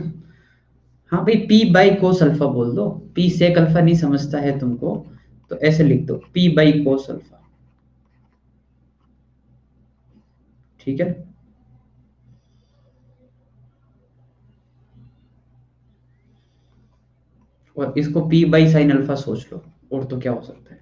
हाँ भाई, पी बाई कोस अल्फा बोल दो, पी सेक अल्फा नहीं समझता है तुमको, तो ऐसे लिख दो पी बाई कोस अल्फा, ठीक है? और इसको p बाई साइन अल्फा सोच लो, और तो क्या हो सकता है।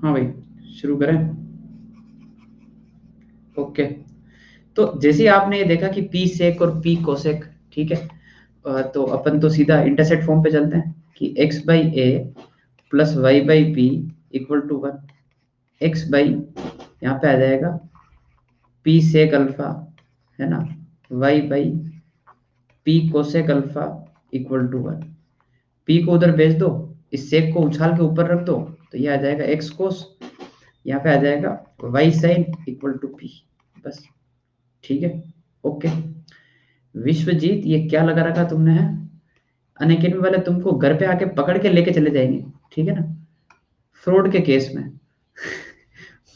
हाँ भाई, शुरू करें। ओके, तो जैसे ही आपने ये देखा कि पी सेक और पी कोसेक, ठीक है, तो अपन तो सीधा इंटरसेक्ट फॉर्म पे चलते हैं कि x by A plus Y by P equal to 1। X by यहाँ पे आ जाएगा पी सेक अल्फा, है ना, Y by P cosec alpha equal to 1। P को उधर भेज दो, इस सेक को उछाल के ऊपर रख दो, तो ये आ जाएगा एक्स कोस, यहाँ पे आ जाएगा Y sine equal to P. बस, ठीक है, ओके। विश्वजीत, ये क्या लगा रखा तुमने है? अनअकैडमी वाले तुमको घर पे आके पकड़ के लेके चले जाएंगे, ठीक है ना, फ्रॉड के केस में।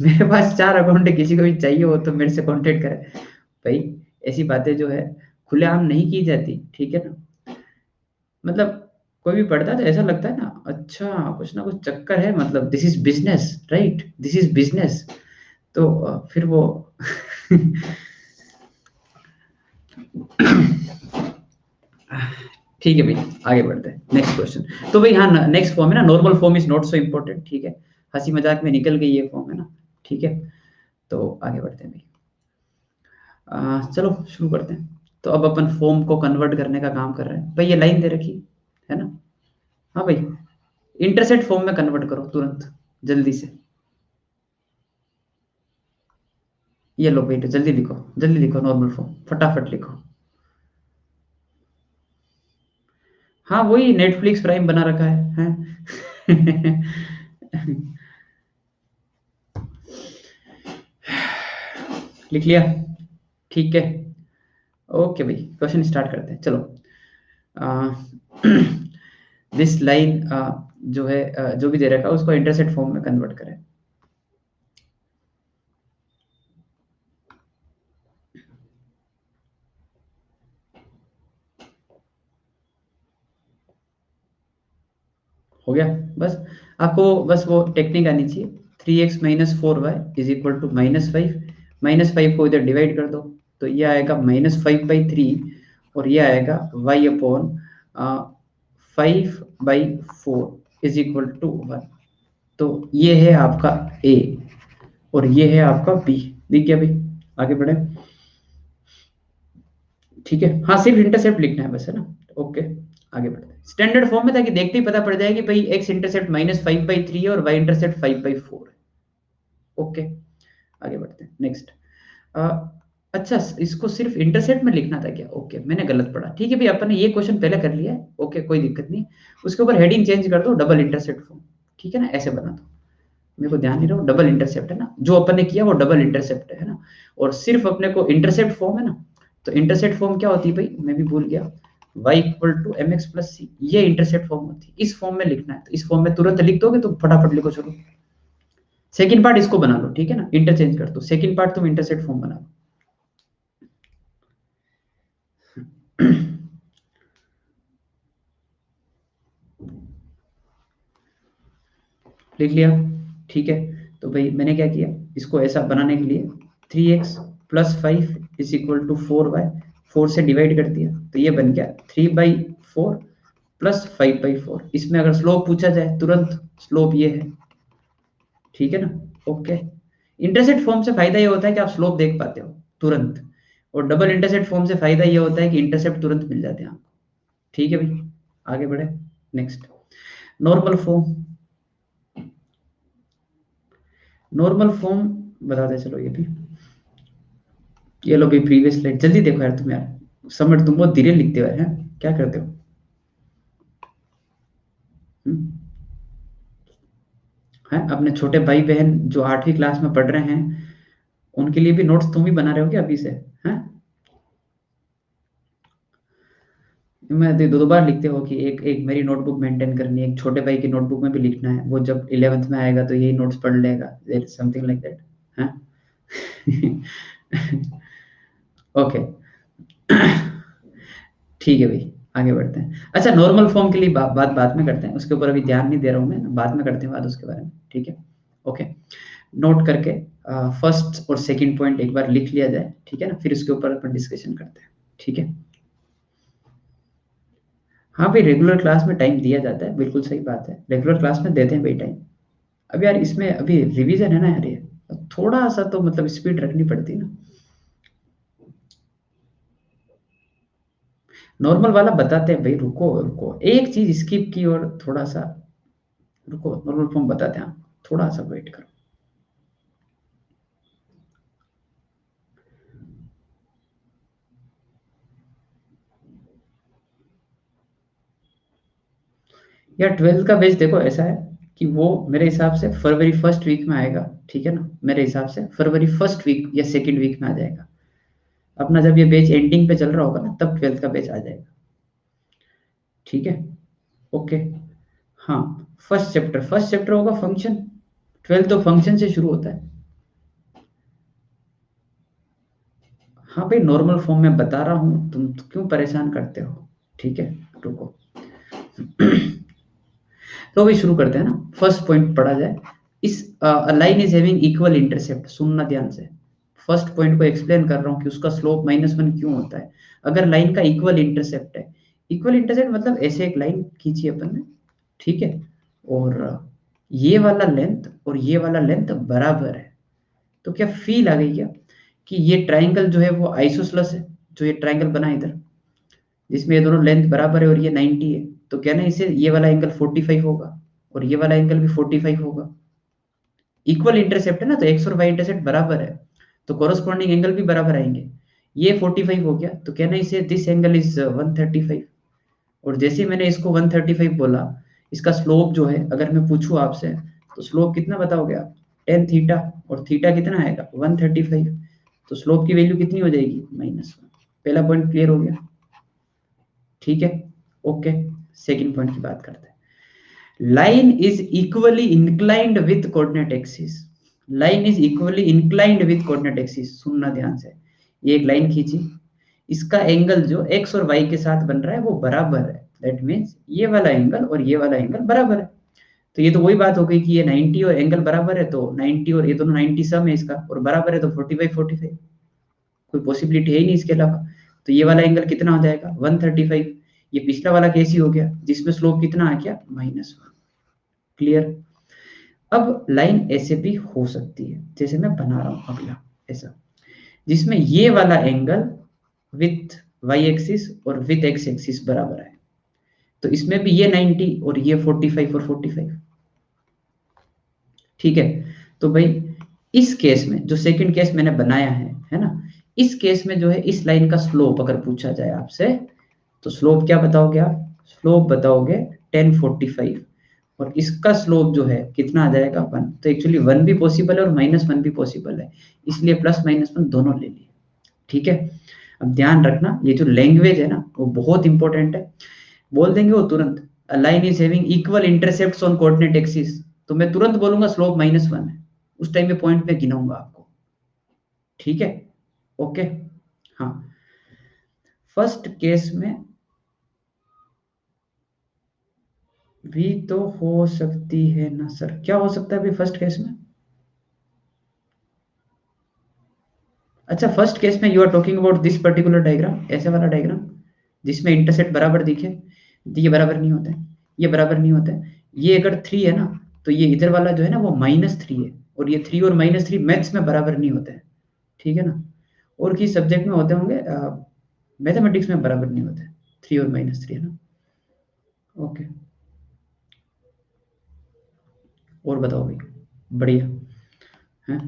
मेरे पास 4 अकाउंट है, किसी को भी चाहिए हो तो मेरे से कांटेक्ट करे भाई। ऐसी बातें जो है खुलेआम नहीं की जाती, ठीक है ना। मतलब कोई भी पढ़ता है तो ऐसा लगता है ना, अच्छा कुछ ना कुछ चक्कर है, मतलब this is business, right, this is business. तो फिर वो ठीक है भाई, आगे बढ़ते हैं नेक्स्ट क्वेश्चन। तो भाई हाँ, नेक्स्ट फॉर्म है ना, normal form is not so important, ठीक है, हंसी मजाक में निकल गई ये फॉर्म, है ना, ठीक है। तो आगे बढ़ते हैं भाई। चलो शुरू करते हैं। तो अब अपन फॉर्म को कन्वर्ट करने का काम कर रहे हैं भाई। ये लाइन दे रखी है ना, हाँ भाई, इंटरसेक्ट फॉर्म में कन्वर्ट करो तुरंत, जल्दी से। ये लो भाई, तो जल्दी लिखो, जल्दी लिखो, नॉर्मल फॉर्म फटाफट लिखो। हाँ वही नेटफ्लिक्स प्राइम बना रखा है, हैं? लिख लिया, ठीक है, ओके भाई, क्वेश्चन स्टार्ट करते हैं, चलो। दिस लाइन जो है जो भी दे रखा है उसको इंटरसेक्ट फॉर्म में कन्वर्ट करें। हो गया, बस आपको बस वो टेक्निक आनी चाहिए। 3x minus 4y is equal to -5। -5 को इधर डिवाइड कर दो, तो ये आएगा -5/3, और ये आएगा y upon 5/4 is equal to 1। तो ये है आपका a और ये है आपका b। दिख गया भाई, आगे बढ़े, ठीक है। हाँ सिर्फ इंटरसेप्ट लिखना है बस, है ना, ओके। आगे बढ़ते हैं स्टैंडर्ड फॉर्म में, ताकि देखते ही पता पड़ जाए कि भाई x इंटरसेप्ट -5/3 है और y इंटरसेप्ट 5/4 है, ओके। आगे बढ़ते हैं नेक्स्ट। अच्छा, इसको सिर्फ इंटरसेप्ट में लिखना था क्या? ओके, मैंने गलत पढ़ा, ठीक है भाई, अपन ने ये क्वेश्चन पहले कर लिया है, ओके, कोई दिक्कत नहीं। उसके ऊपर हेडिंग चेंज कर दो, डबल इंटरसेप्ट फॉर्म, ठीक है ना, ऐसे बना दो। मेरे को ध्यान नहीं रहा, डबल इंटरसेप्ट है ना, जो अपन ने किया वो डबल इंटरसेप्ट है ना। और सिर्फ अपने को इंटरसेप्ट फॉर्म है ना, तो इंटरसेप्ट फॉर्म क्या होती है भाई, मैं भी भूल गया, y equal to m x plus c, ये इंटरसेप्ट फॉर्म होती है। इस फॉर्म में लिखना है, तो इस फॉर्म में तुरंत लिख दोगे तो फटाफट लिखो, चलो। सेकंड पार्ट इसको बना लो, ठीक है ना, इंटरचेंज कर दो, सेकंड पार्ट तुम इंटरसेप्ट फॉर्म बना लो। लिख लिया, ठीक है। तो भाई मैंने क्या किया, इसको ऐसा बनाने के लिए 3x plus 5 is equal to 4y, 4 से डिवाइड कर दिया, तो ये बन गया 3/4 प्लस 5/4। इसमें अगर स्लोप पूछा जाए तुरंत स्लोप ये है, ठीक है ना, ओके। इंटरसेप्ट फॉर्म से फायदा ये होता है कि आप स्लोप देख पाते हो तुरंत, और डबल इंटरसेप्ट फॉर्म से फायदा ये होता है कि इंटरसेप्ट तुरंत मिल जाते हैं आपको, ठीक है भाई। आगे बढ़े next, normal form. Normal form बता दे, चलो ये भी। ये लो भाई प्रीवियस स्लाइड, जल्दी देखो यार, तुम यार समझ, तुम बहुत धीरे लिखते हो यार, हैं? क्या करते हो? हम्म? हैं अपने छोटे भाई बहन जो 8वीं क्लास में पढ़ रहे हैं, उनके लिए भी नोट्स तुम ही बना रहे हो क्या अभी से? हैं? मैं दो दो बार लिखते हो कि एक एक मेरी नोटबुक मेंटेन करनी है, एक छोटे भाई की नोटबुक में भी लिखना है, वो जब 11th में आएगा तो यही नोट्स पढ़ लेगा, समथिंग लाइक दैट। हाँ। ओके। ठीक है भाई, आगे बढ़ते हैं। अच्छा, नॉर्मल फॉर्म के लिए बात बाद में करते हैं, उसके ऊपर अभी ध्यान नहीं दे रहा हूँ मैं, बाद में करते हैं बात उसके बारे में, ठीक है। ओके, नोट करके फर्स्ट और सेकंड पॉइंट एक बार लिख लिया जाए, ठीक है ना, फिर उसके ऊपर अपन डिस्कशन करते हैं, ठीक है। हाँ भाई, रेगुलर क्लास में टाइम दिया जाता है, बिल्कुल सही बात है, रेगुलर क्लास में देते हैं भाई टाइम। अब यार इसमें अभी रिवीजन है ना यार, ये थोड़ा सा तो मतलब स्पीड रखनी पड़ती है ना। नॉर्मल वाला बताते हैं भाई, रुको रुको, एक चीज स्किप की और थोड़ा सा रुको, नॉर्मल फॉर्म बताते हैं, थोड़ा सा वेट करो। यार 12th का बैच देखो ऐसा है कि वो मेरे हिसाब से फरवरी फर्स्ट वीक में आएगा, ठीक है ना, मेरे हिसाब से फरवरी फर्स्ट वीक या सेकंड वीक में आ जाएगा। अपना जब ये बैच एंडिंग पे चल रहा होगा ना, तब 12th का बैच आ जाएगा, ठीक है। ओके। हाँ, फर्स्ट चैप्टर होगा फंक्शन, 12th तो फंक्शन से शुरू होता है। हाँ भाई, नॉर्मल फॉर्म में बता रहा हूँ, तुम क्यों परेशान करते हो, ठीक है, रुको। तो अभी शुरू करते हैं ना, फर्स्ट पॉइंट पढ़ा जाए। इस line is having equal intercept, सुनना ध्यान से, फर्स्ट पॉइंट को एक्सप्लेन कर रहा हूँ कि उसका स्लोप -1 क्यों होता है। अगर लाइन का इक्वल इंटरसेप्ट है, इक्वल इंटरसेप्ट मतलब ऐसे एक लाइन खींची अपन ने, ठीक है, और ये वाला लेंथ और ये वाला लेंथ बराबर है, तो क्या फील आ गई क्या कि ये ट्राइंगल जो है वो आइसोसलस है, जो ये ट्राइंगल बना है इधर, जिसमें ये दोनों लेंथ बराबर है और ये 90 है, तो क्या ना इसे ये वाला एंगल 45 होगा और ये वाला एंगल भी 45 होगा। इक्वल इंटरसेप्ट है ना, तो एक्स और वाई इंटरसेप्ट बराबर है, तो कोरस्पॉन्डिंग एंगल भी बराबर आएंगे। ये 45 हो गया, तो कहना इसे दिस एंगल इज 135। और जैसे ही मैंने इसको 135 बोला, इसका स्लोप जो है अगर मैं पूछूं आपसे, तो स्लोप कितना बताओगे आप, टेन थीटा, और थीटा कितना आएगा 135, तो स्लोप की वैल्यू कितनी हो जाएगी -1। पहला पॉइंट क्लियर हो गया, ठीक है। ओके, सेकंड पॉइंट की बात करते हैं। Line is equally inclined with coordinate axis, line is equally inclined with coordinate axis, सुनना ध्यान से। ये एक लाइन खींची, इसका एंगल जो एक्स और वाई के साथ बन रहा है वो बराबर है, दैट मीन्स ये वाला एंगल और ये वाला एंगल बराबर है। तो ये तो वही बात हो गई कि ये 90 और एंगल बराबर है, तो 90 और ये दोनों 90 सम है इसका, और बराबर है तो 45 कोई पॉसिबिलिटी है ही नहीं इसके अलावा। तो ये वाला एंगल कितना हो जाएगा 135। ये पिछला वाला केस ही हो गया जिसमें स्लोप कितना आ गया -1। क्लियर। अब लाइन ऐसे भी हो सकती है जैसे मैं बना रहा हूं अगला, ऐसा, जिसमें ये वाला एंगल विथ वाई एक्सिस और विथ एक्स एक्सिस बराबर है, तो इसमें भी ये 90 और ये 45 और 45, ठीक है। तो भाई इस केस में जो सेकंड केस मैंने बनाया है ना, इस केस में जो है इस लाइन का स्लोप अगर पूछा जाए आपसे, तो स्लोप क्या बताओगे आप, स्लोप बताओगे 1045, और इसका स्लोप जो है कितना आ जाएगा 1। तो एक्चुअली 1 भी पॉसिबल है और -1 भी पॉसिबल है, इसलिए +-1 दोनों ले लिए, ठीक है। अब ध्यान रखना, ये जो लैंग्वेज है ना वो बहुत इंपॉर्टेंट है। बोल देंगे वो तुरंत, a line is having equal intercepts on coordinate axis, तो मैं तुरंत बोलूंगा स्लोप -1 है, उस टाइम में पॉइंट में गिनाऊंगा आपको, ठीक है। ओके। हाँ, फर्स्ट केस में भी तो हो सकती है ना सर, क्या हो सकता है अभी फर्स्ट केस में। अच्छा, फर्स्ट केस में you are talking about this particular diagram, ऐसे वाला डायग्राम जिसमें इंटरसेप्ट बराबर दिखे, ये बराबर नहीं होता है, ये बराबर नहीं होता है, ये अगर 3 है ना, तो ये इधर वाला जो है ना वो -3 है, और ये 3 और -3 मैथ्स में बराबर नहीं होता है, ठीक है ना। और किस सब्जेक्ट में होते होंगे, मैथमेटिक्स में बराबर नहीं होते, 3 और -3 है ना। ओके, और बताओ भाई, बढ़िया है।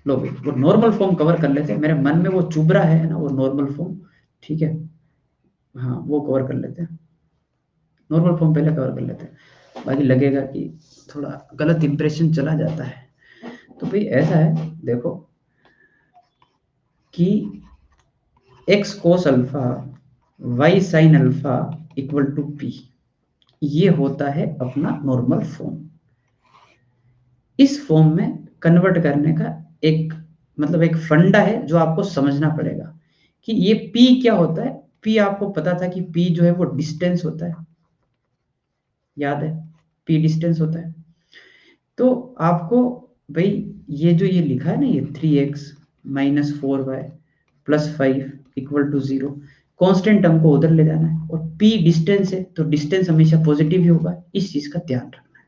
लो भाई, वो नॉर्मल फॉर्म कवर कर लेते हैं, मेरे मन में वो चुभ रहा है ना वो नॉर्मल फॉर्म, ठीक है। हाँ, वो कवर कर लेते हैं, नॉर्मल फॉर्म पहले कवर कर लेते हैं, बाकी लगेगा कि थोड़ा गलत इंप्रेशन चला जाता है। तो भाई ऐसा है, देखो कि X cos alpha y sin alpha equal to p, ये होता है अपना नॉर्मल फॉर्म। इस फॉर्म में कन्वर्ट करने का एक मतलब एक फंडा है जो आपको समझना पड़ेगा कि ये p क्या होता है। p आपको पता था कि p जो है वो डिस्टेंस होता है, याद है, p डिस्टेंस होता है। तो आपको भाई ये जो ये लिखा है ना, ये 3x minus 4y plus 5 equal to 0, constant term को उधर ले जाना है, और p डिस्टेंस है तो डिस्टेंस हमेशा पॉजिटिव ही होगा, इस चीज का ध्यान रखना है।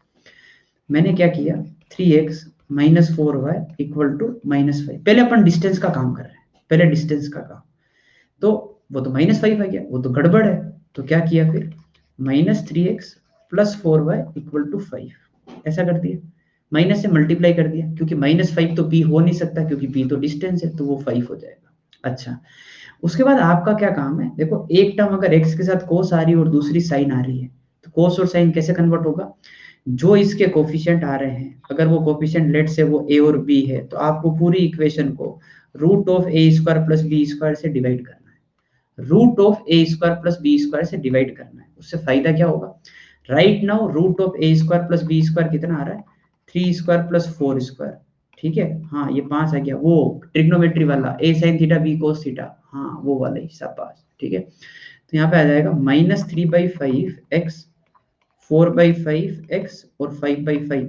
मैंने क्या किया, 3x minus 4y equal to minus 5, पहले अपन डिस्टेंस का काम कर रहे हैं, पहले डिस्टेंस का काम। तो वो तो माइनस 5 आ गया, वो तो गड़बड़ है। तो क्या किया फिर, minus 3x plus 4y equal to 5, ऐसा कर दिया, माइनस से मल्टीप्लाई कर दिया, क्योंकि माइनस 5 तो p हो नहीं सकता क्योंकि p तो डिस्टेंस है, तो वो 5 हो जाएगा। अच्छा, उसके बाद आपका क्या काम है, देखो एक टर्म अगर x के साथ cos आ रही है और दूसरी sin आ रही है, तो cos और sin कैसे कन्वर्ट होगा, जो इसके कोफिशिएंट आ रहे हैं, अगर वो कोफिशिएंट लेट से वो a और b है, तो आपको पूरी इक्वेशन को root of a square plus B square से डिवाइड करना है, root of a square plus B square से डिवाइड करना है। उससे फायदा क्या होगा, right now root of a square plus B square कितना आ रहा है, 3 स्क्वायर प्लस 4 स्क्वायर, ठीक है, हाँ ये 5 आ गया, वो ट्रिग्नोमेट्री वाला a sin theta b cos theta, हाँ वो वाला ही शाबाश, ठीक है। तो यहाँ पे आ जाएगा माइनस 3/5x, 4/5x और 5/5।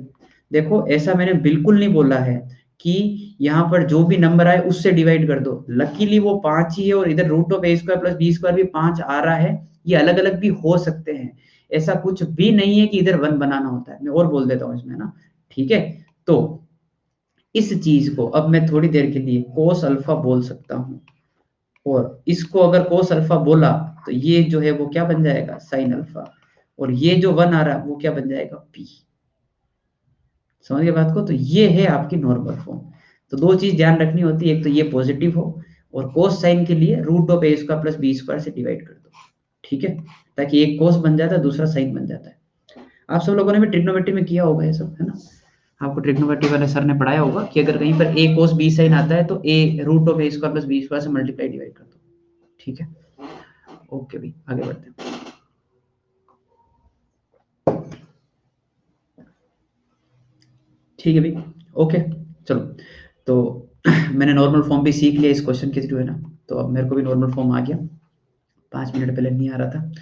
देखो ऐसा मैंने बिल्कुल नहीं बोला है कि यहाँ पर जो भी नंबर आए उससे डिवाइड कर दो, लकीली वो 5 ही है और इधर root of a square plus B square भी 5 आ रहा है, ये अलग अलग भी हो सकते हैं, ऐसा कुछ भी नहीं है कि इधर 1 बनाना होता है, मैं और बोल देता हूँ इसमें ना, ठीक है। तो इस चीज को अब मैं थोड़ी देर के लिए कोस अल्फा बोल सकता हूँ, और इसको अगर कोस अल्फा बोला तो ये जो है वो क्या बन जाएगा, साइन अल्फा, और ये जो 1 आ रहा है वो क्या बन जाएगा, p। समझ गए बात को, तो ये है आपकी नॉर्मल फॉर्म। तो दो चीज ध्यान रखनी होती है, एक तो ये पॉजिटिव हो, और कोस साइन के लिए root of a square plus B square से डिवाइड कर दो, ठीक है, ताकि एक कोस बन जाता है दूसरा साइन बन जाता है। आप सब लोगों ने भी ट्रिग्नोमेट्री में किया होगा ये सब, है ना, आपको ट्रिग्नोमेट्री वाले सर ने पढ़ाया होगा कि अगर कहीं पर a cos b sin आता है तो a root of a square plus b square से मल्टीप्लाई डिवाइड कर दो, ठीक है। ओके भाई आगे बढ़ते हैं। ठीक है भाई, ओके, चलो। तो मैंने नॉर्मल फॉर्म भी सीख लिया इस क्वेश्चन के थ्रू, है ना, तो अब मेरे को भी नॉर्मल फॉर्म आ गया, 5 मिनट पहले नहीं आ रहा था,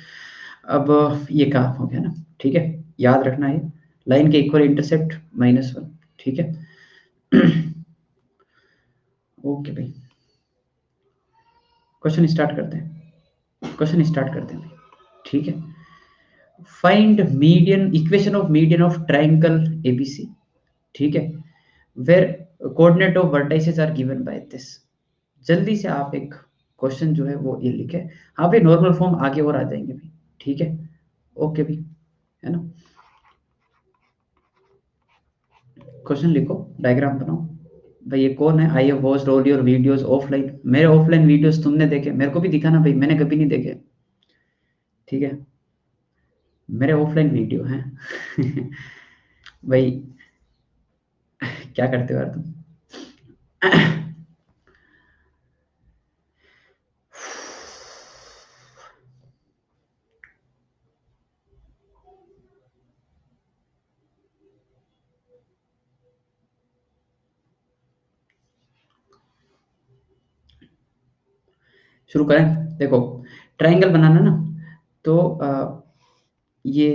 अब ये काम हो गया ना, ठीक है। याद रखना है लाइन के इक्वल इंटरसेप्ट -1, ठीक है। ओके भाई, क्वेश्चन स्टार्ट करते हैं, क्वेश्चन स्टार्ट करते हैं भाई, ठीक है। Find median, equation of median of triangle ABC, ठीक है, where coordinate of vertices are given by this. जल्दी से आप एक क्वेश्चन जो है वो ये लिखे, हाँ भाई नॉर्मल फॉर्म आगे और आ जाएंगे भाई, ठीक है, ओके भाई, है ना। क्वेश्चन लिखो, डायग्राम बनाओ। भाई ये कौन है, I have watched all your videos offline, मेरे ऑफलाइन वीडियोस तुमने देखे, मेरे को भी दिखाना भाई, मैंने कभी नहीं देखे, ठीक है, मेरे ऑफलाइन वीडियो हैं। भाई क्या करते हो यार तुम। शुरू करें, देखो ट्रायंगल बनाना ना, तो ये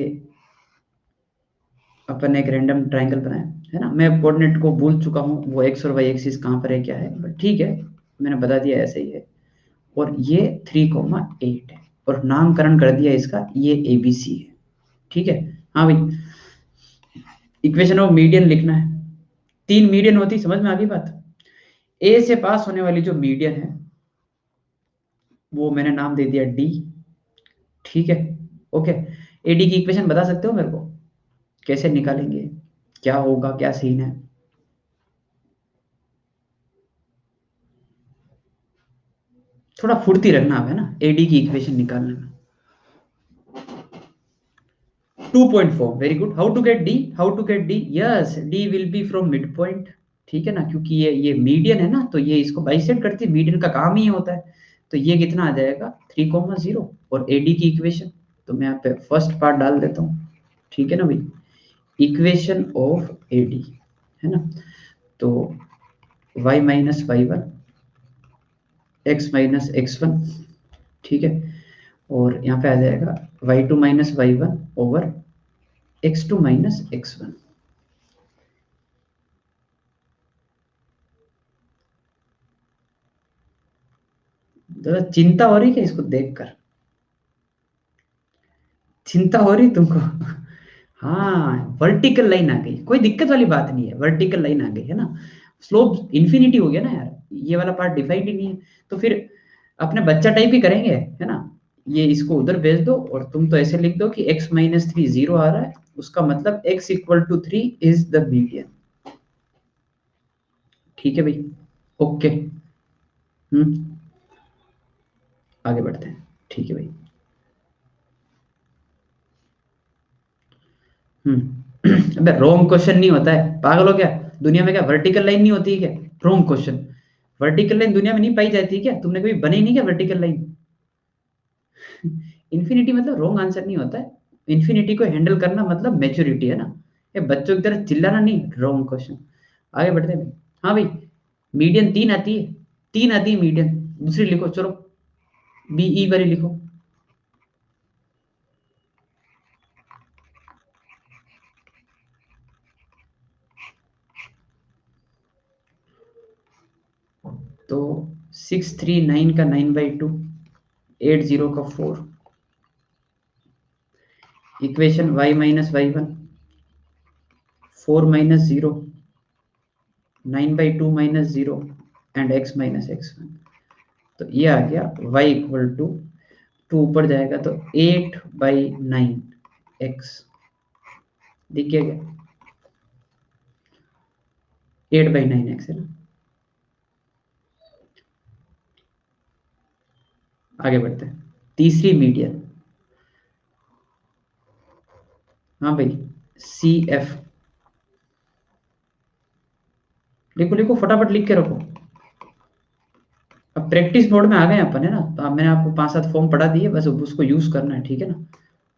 अपन ने एक रैंडम ट्रायंगल बनाया, है ना, मैं कोऑर्डिनेट को भूल चुका हूँ, वो एक्स और वाई एक्सिस कहाँ पर है क्या है, बट ठीक है, मैंने बता दिया ऐसे ही है, और ये 3,8 है, और नामकरण कर दिया इसका, ये ABC है, ठीक है। हाँ भाई, इक्वेशन ऑफ मीडियन लिखना है, 3 मीडियन होती, समझ में आ गई बात। ए से पास होने वाली जो मीडियन है वो मैंने नाम दे दिया D, ठीक है, ओके। AD की इक्वेशन बता सकते हो मेरे को, कैसे निकालेंगे, क्या होगा, क्या सीन है। थोड़ा फुर्ती रखना है ना AD की इक्वेशन निकालने में। 2.4, very good, how to get D, how to get D, yes D will be from mid point, ठीक है ना, क्योंकि ये मीडियन है ना, तो ये इसको बाइसेक्ट करती है, मीडियन का काम ही होता है, तो ये कितना आ जाएगा 3,0 और एडी की इक्वेशन, तो मैं यहाँ पे फर्स्ट पार्ट डाल देता हूँ, ठीक है ना भाई, इक्वेशन ऑफ एडी है ना, तो y minus Y one X minus X one, ठीक है, और यहाँ पे आ जाएगा y2 minus Y one over x2 minus X one. तो चिंता हो रही क्या इसको देखकर, चिंता हो रही तुमको? हाँ वर्टिकल लाइन आ गई, कोई दिक्कत वाली बात नहीं है, वर्टिकल लाइन आ गई है ना, स्लोप इन्फिनिटी हो गया ना यार, ये वाला पार्ट डिफाइंड ही नहीं है, तो फिर अपने बच्चा टाइप ही करेंगे है ना, ये इसको उधर भेज दो और तुम तो ऐसे लिख दो कि x माइनस थ्री जीरो आ रहा है, उसका मतलब x equal to three is the median, ठीक है भाई, ओके। आगे बढ़ते हैं, ठीक है भाई। अबे रॉन्ग क्वेश्चन नहीं होता है, पागल हो क्या, दुनिया में क्या वर्टिकल लाइन नहीं होती है क्या, रॉन्ग क्वेश्चन, वर्टिकल लाइन दुनिया में नहीं पाई जाती है क्या, तुमने कभी बनी नहीं क्या वर्टिकल लाइन? इन्फिनिटी मतलब रॉन्ग आंसर नहीं होता है, इन्फिनिटी को हैंडल करना मतलब मैच्योरिटी है ना, ये बच्चों की तरह चिल्लाना नहीं, रॉन्ग क्वेश्चन। आगे बढ़ते हैं भाई, हाँ भाई, मीडियन तीन आती है, तीन आती है मीडियन, दूसरी लिखो चलो, बीई वाली लिखो। तो 639 का 9/2, 80 का 4, equation y minus Y one, 4 - 0, 9/2 -0 and x minus X one, तो ये आ गया y इक्वल टू, टू ऊपर जाएगा तो 8/9 x, देखिए क्या 8/9 x है ना। आगे बढ़ते हैं, तीसरी मीडियन, हाँ भाई, सी एफ, लिखो लिखो फटाफट लिख के रखो, अब प्रैक्टिस मोड में आ गए अपन है ना, तो अब मैंने आपको 5-7 फॉर्म पढ़ा दिए, बस अब उसको यूज करना है, ठीक है ना,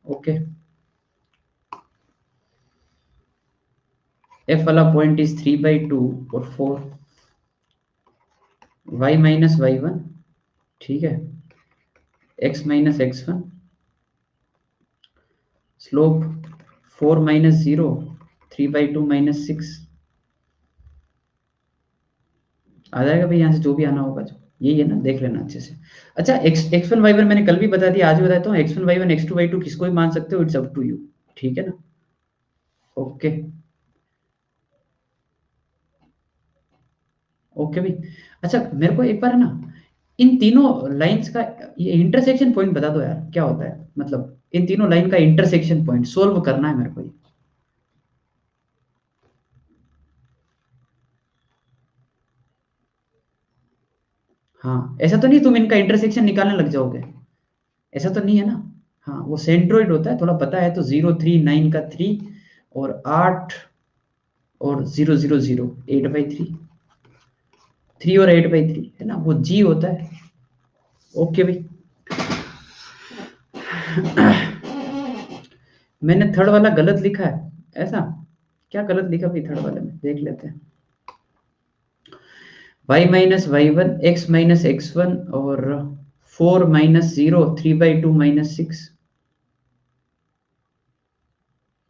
ओके। एफ वाला पॉइंट इज 3/2 और 4, y माइनस वाई वन, ठीक है, x minus X one, slope 4 - 0, 3/2 -6, आ जाएगा भाई, यहाँ से जो भी आना होगा, जो यही है ना, देख लेना अच्छे से। अच्छा, एक्स वन वाई वन मैंने कल भी बता दिया, आज भी बताता हूँ, x1 y1 x2 y2 किसको भी मान सकते हो, इट्स अप टू यू, ठीक है ना, ओके, ओके भाई। अच्छा मेरे को एक बार है ना, इन तीनों लाइंस का ये इंटरसेक्शन पॉइंट बता दो यार, क्या होता है, मतलब इन तीनों लाइन का इंटरसेक्शन पॉइंट सोल्व करना है मेरे को ये। हाँ ऐसा तो नहीं तुम इनका इंटरसेक्शन निकालने लग जाओगे, ऐसा तो नहीं है ना, हाँ वो सेंट्रोइड होता है, थोड़ा पता है तो, 0 3 9 का 3 और 8 और 0 0 0, 8/3, 3 और 8/3 है ना, वो जी होता है, ओके भाई। मैंने थर्ड वाला गलत लिखा है, ऐसा क्या गलत लिखा भाई, थर्ड वाले में देख लेते हैं, y minus Y one X minus X one और 4 - 0 3/2 -6,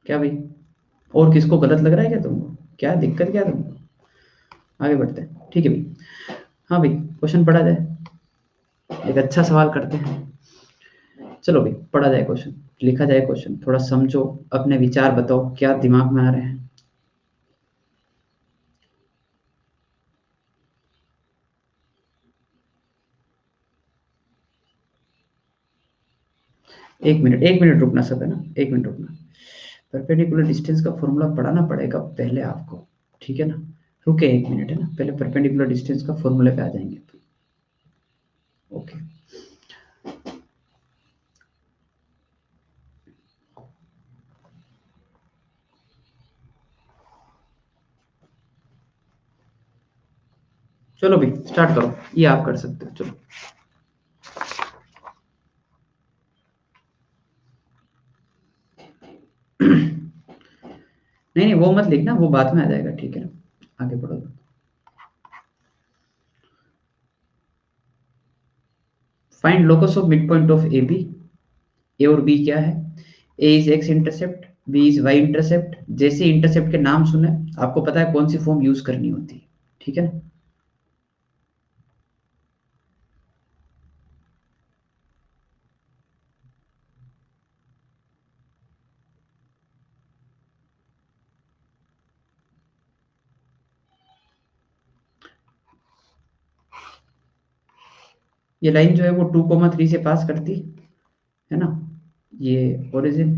क्या भाई, और किसको गलत लग रहा है क्या तुमको, क्या दिक्कत क्या है तुमको, आगे बढ़ते हैं, ठीक है भाई। हाँ भाई क्वेश्चन पढ़ा जाए, एक अच्छा सवाल करते हैं, चलो भाई पढ़ा जाए क्वेश्चन, लिखा जाए क्वेश्चन, थोड़ा समझो, अपने विचार बताओ क्या दिमाग में आ रहे हैं। एक मिनट रुकना सब है ना, एक मिनट रुकना, परपेंडिकुलर डिस्टेंस का फॉर्मूला पढ़ाना पड़ेगा पहले आपको, ठीक है ना, रुके एक मिनट है ना, पहले परपेंडिकुलर डिस्टेंस का फॉर्मूले पे आ जाएंगे, ओके। चलो भाई स्टार्ट करो, ये आप कर सकते हो, चलो। नहीं नहीं, वो मत लिखना, वो बाद में आ जाएगा, ठीक है ना, आगे बढ़ो। Find locus of mid point of A B. A और बी क्या है? A is x intercept, B is y intercept. जैसे इंटरसेप्ट के नाम सुने आपको पता है कौन सी फॉर्म यूज करनी होती है, ठीक है ना। ये लाइन जो है वो 2,3 से पास करती है ना। ये ओरिजिन,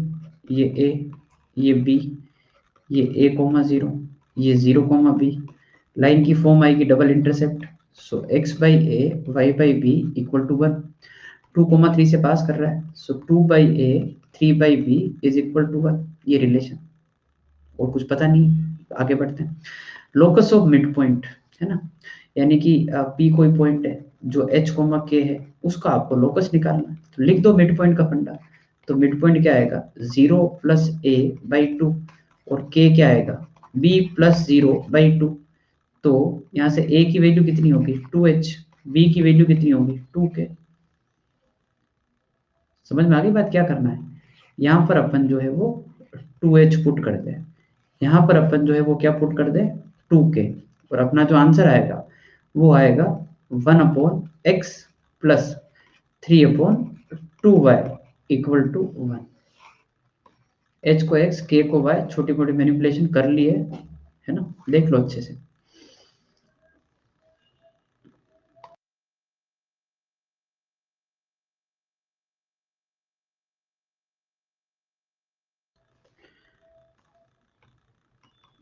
ये ए, ये बी, ये a,0, ये 0,b। लाइन की फॉर्म आएगी double intercept. So x by A Y by B equal to 1। 2,3 से पास कर रहा है, सो 2/a 3/b is equal to 1। ये रिलेशन, और कुछ पता नहीं, आगे बढ़ते हैं। लोकस ऑफ मिड पॉइंट है ना, यानी कि p कोई पॉइंट है जो h k है, उसका आपको लोकस निकालना है। तो लिख दो मिड पॉइंट का फंडा। तो मिड पॉइंट क्या आएगा? 0 + a/2, और k क्या आएगा? b + 0/2। तो यहाँ से a की वैल्यू कितनी होगी? 2h। b की वैल्यू कितनी होगी? 2k। समझ में आ गई बात? क्या करना है, यहाँ पर अपन जो है वो 2h पुट कर दे, यहाँ पर अपन जो है वो क्या पुट कर दे? 2k। और अपना जो आंसर आएगा वो आएगा 1/x plus 3/2y equal to 1। h को x, k को y, छोटी मोटी मैनिपुलेशन कर लिए है ना, देख लो अच्छे से।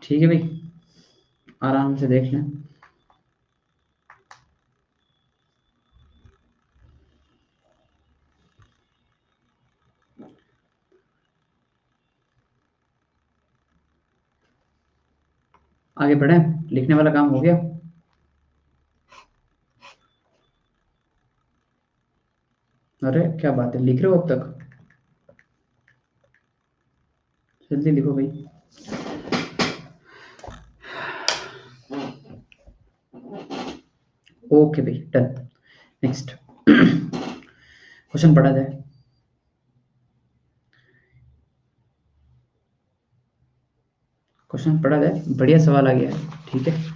ठीक है भाई, आराम से देख लें। आगे बढ़े, लिखने वाला काम हो गया। अरे क्या बात है, लिख रहे हो अब तक? जल्दी लिखो भाई। ओके भाई, डन। नेक्स्ट क्वेश्चन पढ़ा जाए। क्वेश्चन पढ़ा जाए, बढ़िया सवाल आ गया है, ठीक है।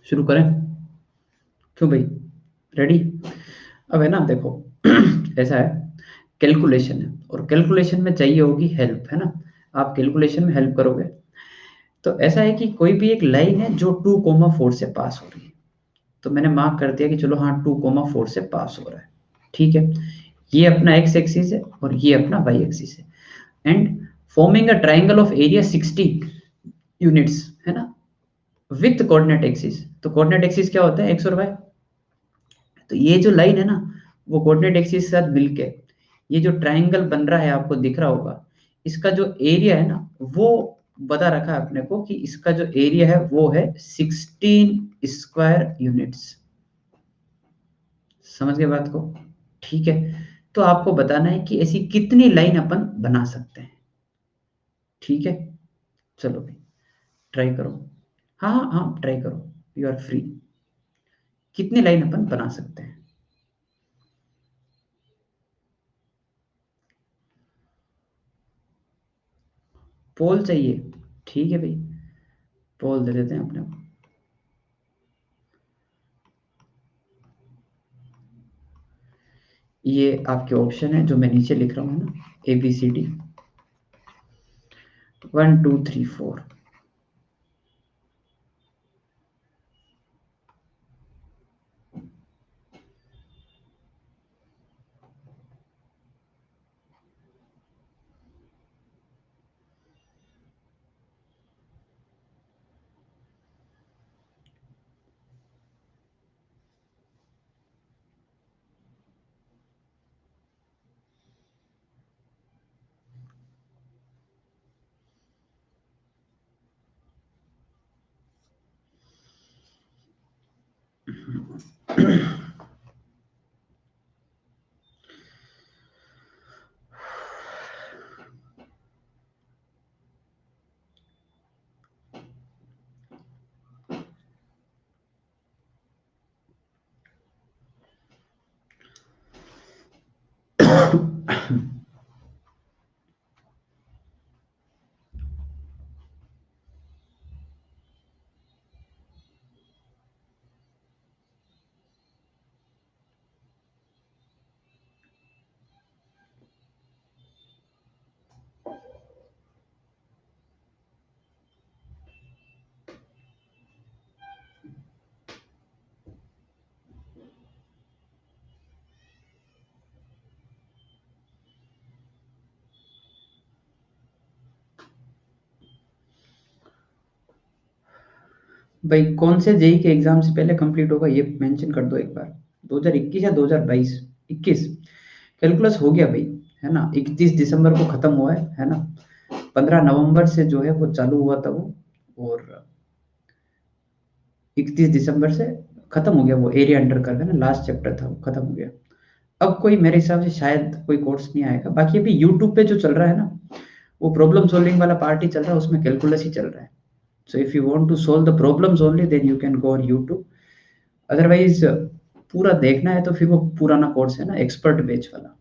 शुरू करें? क्यों भाई, रेडी? अब है ना देखो, ऐसा है, कैलकुलेशन है और कैलकुलेशन में चाहिए होगी हेल्प, है ना। आप कैलकुलेशन में हेल्प करोगे। तो ऐसा है कि कोई भी एक लाइन है जो 2,4 से पास हो रही है। तो मैंने मार्क कर दिया कि चलो हाँ 2,4 से पास हो रहा है, ठीक है। ये अपना एक्स एक्सिस है और ये अपना वाई एक्सिस है, and forming a triangle of area 60 units, है ना, विथ कोऑर्डिनेट एक्सिस। तो कोऑर्डिनेट एक्सिस क्या होता है? एक्स और वाई। तो ये जो लाइन है ना, वो कोऑर्डिनेट एक्सिस के साथ मिलके ये जो ट्राइंगल बन रहा है आपको दिख रहा होगा, इसका जो एरिया है ना, वो बता रखा है अपने को कि इसका जो एरिया है वो है 16 स्क्वायर यूनिट्स। समझ गए बात को? ठीक है। तो आपको बताना है कि ऐसी कितनी लाइन अपन बना सकते हैं, ठीक है। चलो भाई, ट्राई करो। हाँ हाँ हाँ, ट्राई करो, यू आर फ्री। कितनी लाइन अपन बना सकते हैं? पोल चाहिए? ठीक है भाई, पोल दे देते हैं अपने को। ये आपके ऑप्शन है जो मैं नीचे लिख रहा हूँ ना, ABCD 1 2 3 4। भाई कौन से जेई के एग्जाम से पहले कंप्लीट होगा ये मेंशन कर दो एक बार। 2021 या 2022? 21 कैलकुलस हो गया भाई, है ना। 31 दिसंबर को खत्म हुआ है ना। 15 नवंबर से जो है वो चालू हुआ था वो, और 31 दिसंबर से खत्म हो गया वो। एरिया अंडर कर्व है ना, लास्ट चैप्टर था वो, खत्म हो गया। अब कोई मेरे हिसाब से शायद कोई कोर्स नहीं आएगा। बाकी अभी यूट्यूब पे जो चल रहा है ना, वो प्रॉब्लम सॉल्विंग वाला पार्ट ही चल रहा है, उसमें कैलकुलस ही चल रहा है। So if you want to solve the problems only then you can go on YouTube. Otherwise पूरा देखना है तो फिर वो पुराना कोर्स है ना, एक्सपर्ट बेच वाला।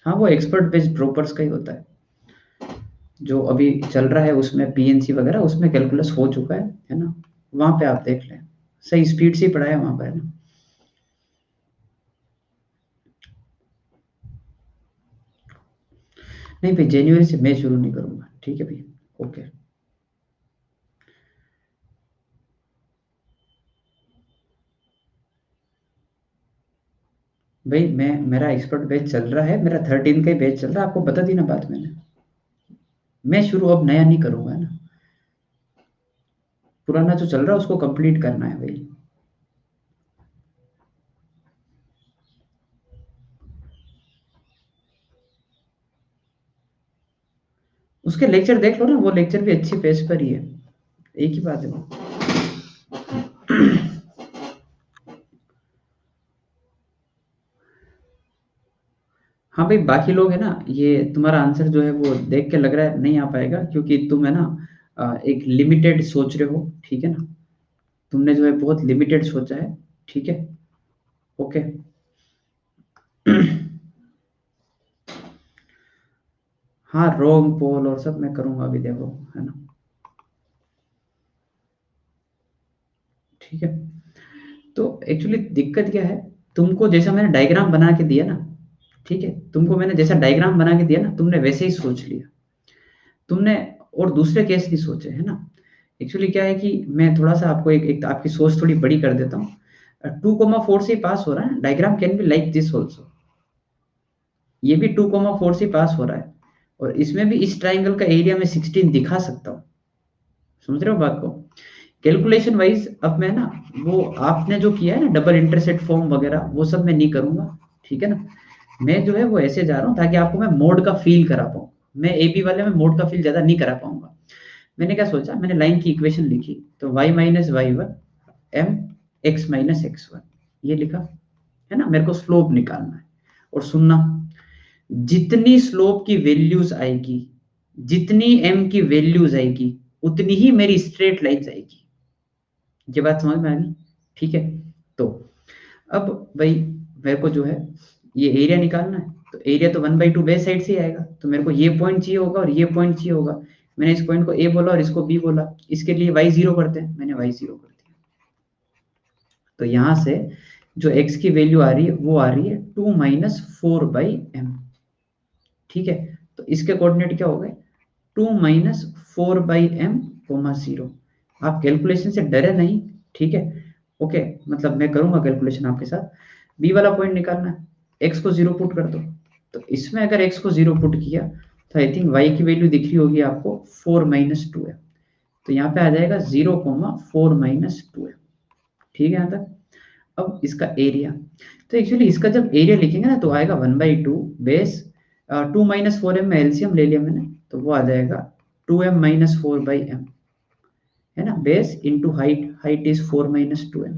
हाँ, वो एक्सपर्ट बेच ड्रॉपर्स का ही होता है। जो अभी चल रहा है उसमें पीएनसी वगैरह, उसमें कैलकुलस हो चुका है ना। वहां पे आप देख लें, सही स्पीड से ही पढ़ाया वहां पर, है ना। नहीं भाई, जनवरी से मैं शुरू नहीं करूंगा, ठीक है भैया, ओके। भाई मैं, मेरा एक्सपर्ट बैच चल रहा है, मेरा 13 का ही बैच चल रहा है, आपको बता दी ना बात मैंने। मैं शुरू अब नया नहीं करूंगा, है ना। पुराना जो चल रहा है उसको कंप्लीट करना है भाई। उसके लेक्चर देख लो ना, वो लेक्चर भी अच्छी पेज पर ही है, एक ही बात है वो। हाँ भाई, बाकी लोग है ना, ये तुम्हारा आंसर जो है वो देख के लग रहा है नहीं आ पाएगा, क्योंकि तुम है ना एक लिमिटेड सोच रहे हो, ठीक है ना। तुमने जो है बहुत लिमिटेड सोचा है, ठीक है, ओके। हाँ, रोंग पोल और सब मैं करूंगा अभी, देखो, है ना। ठीक है। तो एक्चुअली दिक्कत क्या है, तुमको जैसा मैंने डायग्राम बना के दिया ना, ठीक है, तुमको मैंने जैसा डायग्राम बना के दिया ना, तुमने वैसे ही सोच लिया तुमने, और दूसरे केस नहीं सोचे, है ना। एक्चुअली क्या है कि मैं थोड़ा सा आपको एक आपकी सोच थोड़ी बड़ी कर देता हूँ। 2,4 से ही पास हो रहा है, diagram can be like this also. ये भी 2,4 से ही पास हो रहा है, और इसमें भी इस ट्राइंगल का एरिया में 16 दिखा सकता हूँ। समझ रहे हो बात को। कैलकुलेशन वाइज अब मैं ना, वो आपने जो किया है ना डबल इंटरसेट फॉर्म वगैरह, वो सब मैं नहीं करूंगा, ठीक है ना। मैं जो है वो ऐसे जा रहा हूँ ताकि आपको मैं मोड का फील करा पाऊँ। मैं एबी वाले में मोड का फील ज्यादा नहीं करा पाऊंगा। मैंने क्या सोचा, मैंने लाइन की इक्वेशन लिखी, तो y minus Y one M X minus X one, ये लिखा, है ना। मेरे को स्लोप निकालना है। और सुनना, जितनी स्लोप की वैल्यूज आएगी, जितनी एम की वैल्यूज आएगी, उतनी ही मेरी स्ट्रेट लाइन आएगी। ये बात समझ में आ गई, ठीक है। तो अब भाई, मेरे को जो है ये एरिया निकालना है, तो एरिया तो 1/2 बे साइड से ही आएगा, तो मेरे को ये पॉइंट चाहिए होगा और ये पॉइंट चाहिए होगा। मैंने इस पॉइंट को ए बोला और इसको बी बोला, इसके लिए वाई जीरो करते हैं, मैंने वाई जीरो कर दिया। तो यहाँ से जो एक्स की वैल्यू आ रही है वो आ रही है 2 - 4/m, ठीक है। तो इसके कोऑर्डिनेट क्या हो गए, 2 - 4/m, 0। आप कैलकुलेशन से डरे नहीं, ठीक है, ओके। मतलब मैं करूंगा कैलकुलेशन आपके साथ। बी वाला पॉइंट निकालना है, एक्स को जीरो पुट कर दो। तो इसमें अगर एक्स को जीरो पुट किया, तो आई थिंक वाई की वैल्यू दिख रही होगी आपको 4 - 2m। तो यहाँ पे आ जाएगा 0, 4 - 2m, ठीक है यहाँ तक। अब इसका एरिया, तो एक्चुअली इसका जब एरिया लिखेंगे ना, तो आएगा 1/2 बेस 2 - 4m में एलसीएम ले लिया मैंने, तो वो आ जाएगा 2m - 4/m, है ना। Base into height, height is 4 - 2m,